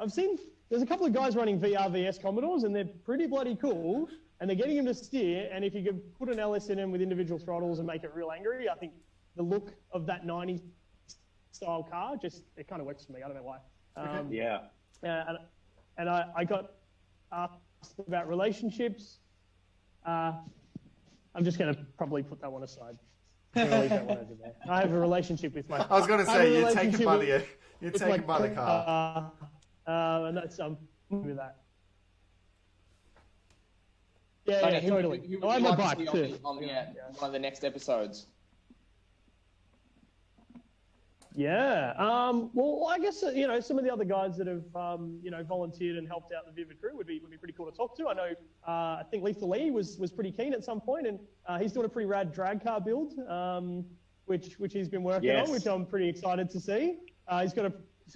There's a couple of guys running VRVS Commodores and they're pretty bloody cool and they're getting them to steer. And if you could put an LS in them with individual throttles and make it real angry, I think the look of that 90s style car it kind of works for me. I don't know why. Yeah. And I got asked about relationships. I'm just going to probably put that one aside. I'm gonna leave that one over there. I have a relationship with my. I was going to say you're taken by the car. And that's with that. Yeah, totally. I have my bike too. On one of the next episodes. Yeah. Well, I guess some of the other guys that have volunteered and helped out the Viva crew would be pretty cool to talk to. I know. I think Lethal Lee was pretty keen at some point, and he's doing a pretty rad drag car build, which he's been working on, which I'm pretty excited to see. He's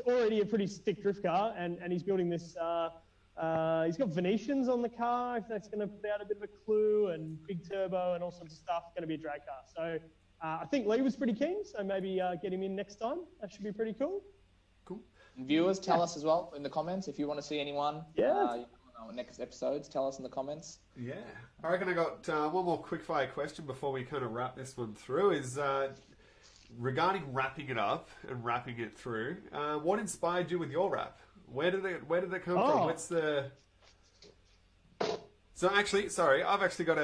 already a pretty sick drift car, and he's building this. He's got Venetians on the car. If that's going to put out a bit of a clue and big turbo and all sorts of stuff. Going to be a drag car. So. I think Lee was pretty keen, so maybe get him in next time. That should be pretty cool. Cool. And viewers, tell us as well in the comments if you want to see anyone. Next episodes, tell us in the comments. Yeah. I reckon I got one more quickfire question before we kind of wrap this one through. Is regarding wrapping it up and wrapping it through. What inspired you with your wrap? Where did it come from? What's the... So actually, sorry, I've actually got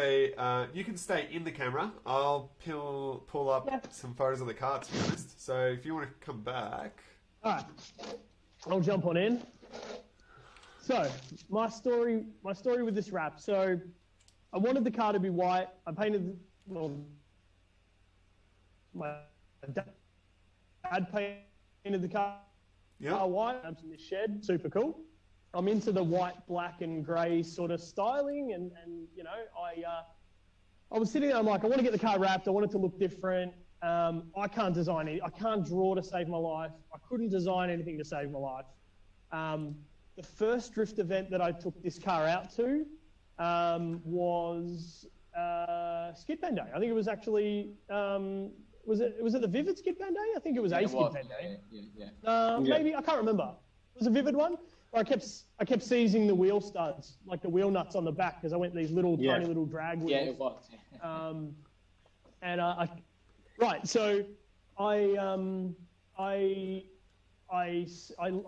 you can stay in the camera. I'll pull up some photos of the car, to be honest. So if you want to come back. All right. I'll jump on in. So my story with this wrap. So I wanted the car to be white. I painted, my dad painted the car white. I'm in this shed, super cool. I'm into the white, black, and grey sort of styling, and I was sitting there. I'm like, I want to get the car wrapped. I want it to look different. I can't design it. I can't draw to save my life. I couldn't design anything to save my life. the first drift event that I took this car out to was Skid Band Day. I think it was actually was it the Vivid Skid Band Day? I think it was a Skid Band Day. Maybe I can't remember. It was a Vivid one. I kept seizing the wheel studs, like the wheel nuts on the back, because I went these tiny little drag wheels. Yeah, it was. So I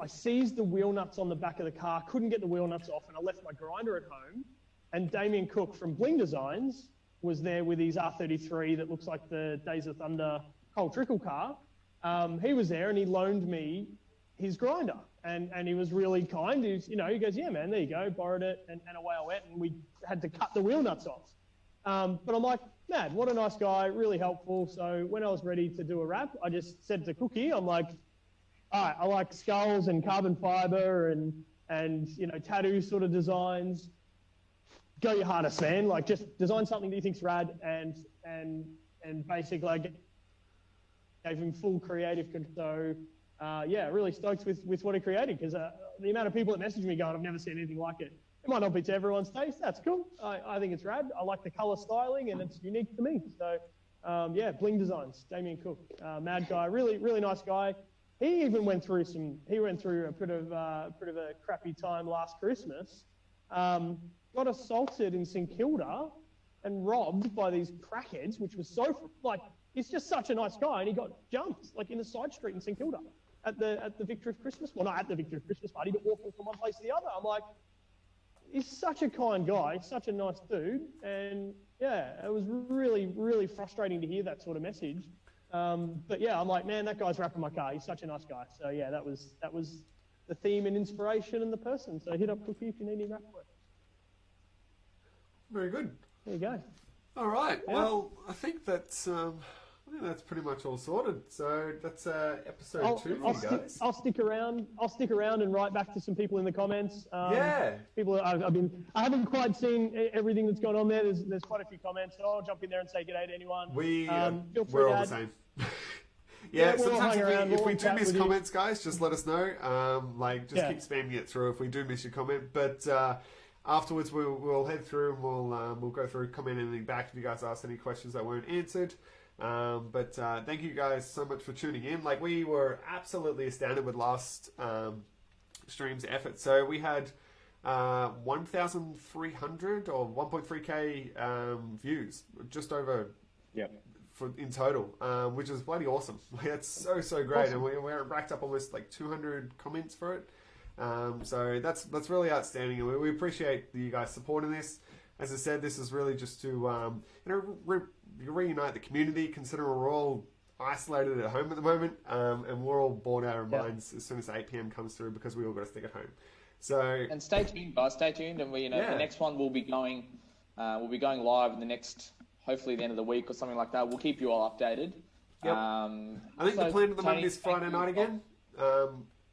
seized the wheel nuts on the back of the car, couldn't get the wheel nuts off, and I left my grinder at home. And Damien Cook from Bling Designs was there with his R33 that looks like the Days of Thunder Cole Trickle car. He was there and he loaned me his grinder. And he was really kind. He goes, yeah, man, there you go, borrowed it, and away I went, and we had to cut the wheel nuts off. But I'm like, man, what a nice guy, really helpful. So when I was ready to do a wrap, I just said to Cookie, I'm like, all right, I like skulls and carbon fiber and tattoo sort of designs. Go your hardest, man. Like, just design something that you think's rad, and basically I gave him full creative control. Really stoked with what he created, because the amount of people that message me going, I've never seen anything like it. It might not be to everyone's taste. That's cool. I think it's rad. I like the color styling, and it's unique to me. So, Bling Designs, Damien Cook, mad guy, really, really nice guy. He even went through a bit of a crappy time last Christmas. Got assaulted in St Kilda and robbed by these crackheads, which was he's just such a nice guy, and he got jumped in a side street in St Kilda at the Victory of Christmas. Well, not at the Victory of Christmas party, but walking from one place to the other. I'm like, he's such a kind guy, such a nice dude, and it was really, really frustrating to hear that sort of message. But I'm like, man, that guy's wrapping my car. He's such a nice guy. So that was the theme and inspiration and the person. So hit up Cookie if you need any wrap work. Very good. There you go. All right. Yeah. Well, I think that's pretty much all sorted. So that's episode 2 for you guys. I'll stick around. I'll stick around and write back to some people in the comments. People I haven't quite seen everything that's gone on there. There's quite a few comments. So I'll jump in there and say g'day to anyone. We're all the same. Sometimes if we do miss comments, guys, just let us know. Keep spamming it through if we do miss your comment. But afterwards, we'll head through and we'll go through, comment anything back if you guys ask any questions that weren't answered. But thank you guys so much for tuning in. We were absolutely astounded with last stream's effort. So we had 1,300 or 1.3k views, just over. In total, which is bloody awesome. That's so great, awesome. And we're racked up almost 200 comments for it. So that's really outstanding, and we appreciate you guys supporting this. As I said, this is really just to reunite the community, considering we're all isolated at home at the moment, and we're all bored out of our minds as soon as 8 p.m. comes through, because we all got to stick at home. And stay tuned, guys. Stay tuned, and the next one will be going live in the next. Hopefully the end of the week or something like that. We'll keep you all updated. Yep. I think the plan at the moment is Friday night again.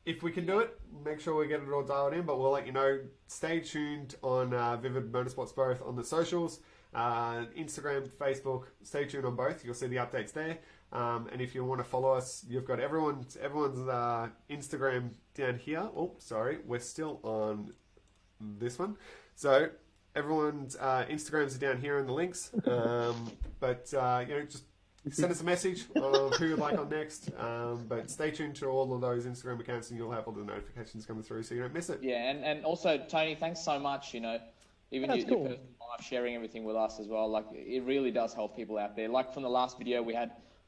If we can do it, make sure we get it all dialed in, but we'll let you know. Stay tuned on Vivid Motorsports, both on the socials, Instagram, Facebook. Stay tuned on both. You'll see the updates there. And if you want to follow us, you've got everyone's Instagram down here. Oh, sorry. We're still on this one. So everyone's Instagrams are down here in the links, just send us a message of who you'd like on next. But stay tuned to all of those Instagram accounts, and you'll have all the notifications coming through, so you don't miss it. Yeah, and also Tony, thanks so much. Even your personal life, sharing everything with us as well. It really does help people out there. From the last video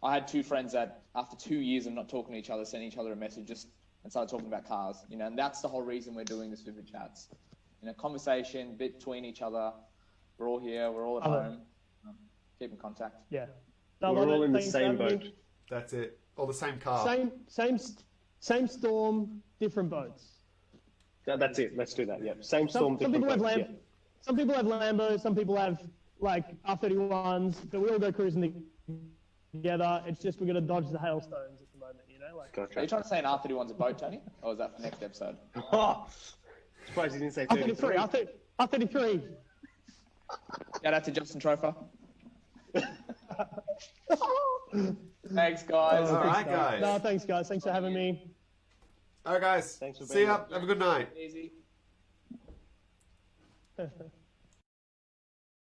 I had 2 friends that after 2 years of not talking to each other, sent each other a message and started talking about cars. And that's the whole reason we're doing this Vivid Chats. Conversation between each other. We're all here. We're all at home. Keep in contact. Yeah. We're all in the same boat. That's it. Or the same car. Same storm, different boats. That's it. Let's do that. Yeah. Same storm, different boats. Some people have Lambos. Some people have R31s. But we all go cruising together. It's just we're gonna dodge the hailstones at the moment. Gotcha. Are you trying to say an R31's a boat, Tony? Or is that for next episode? Surprised you didn't say 33. R33. Shout out to Justin Trofer. Thanks, guys. All right, guys. No, thanks, guys. Thanks for having me. All right, guys. Thanks for being here. Have a good night. Easy.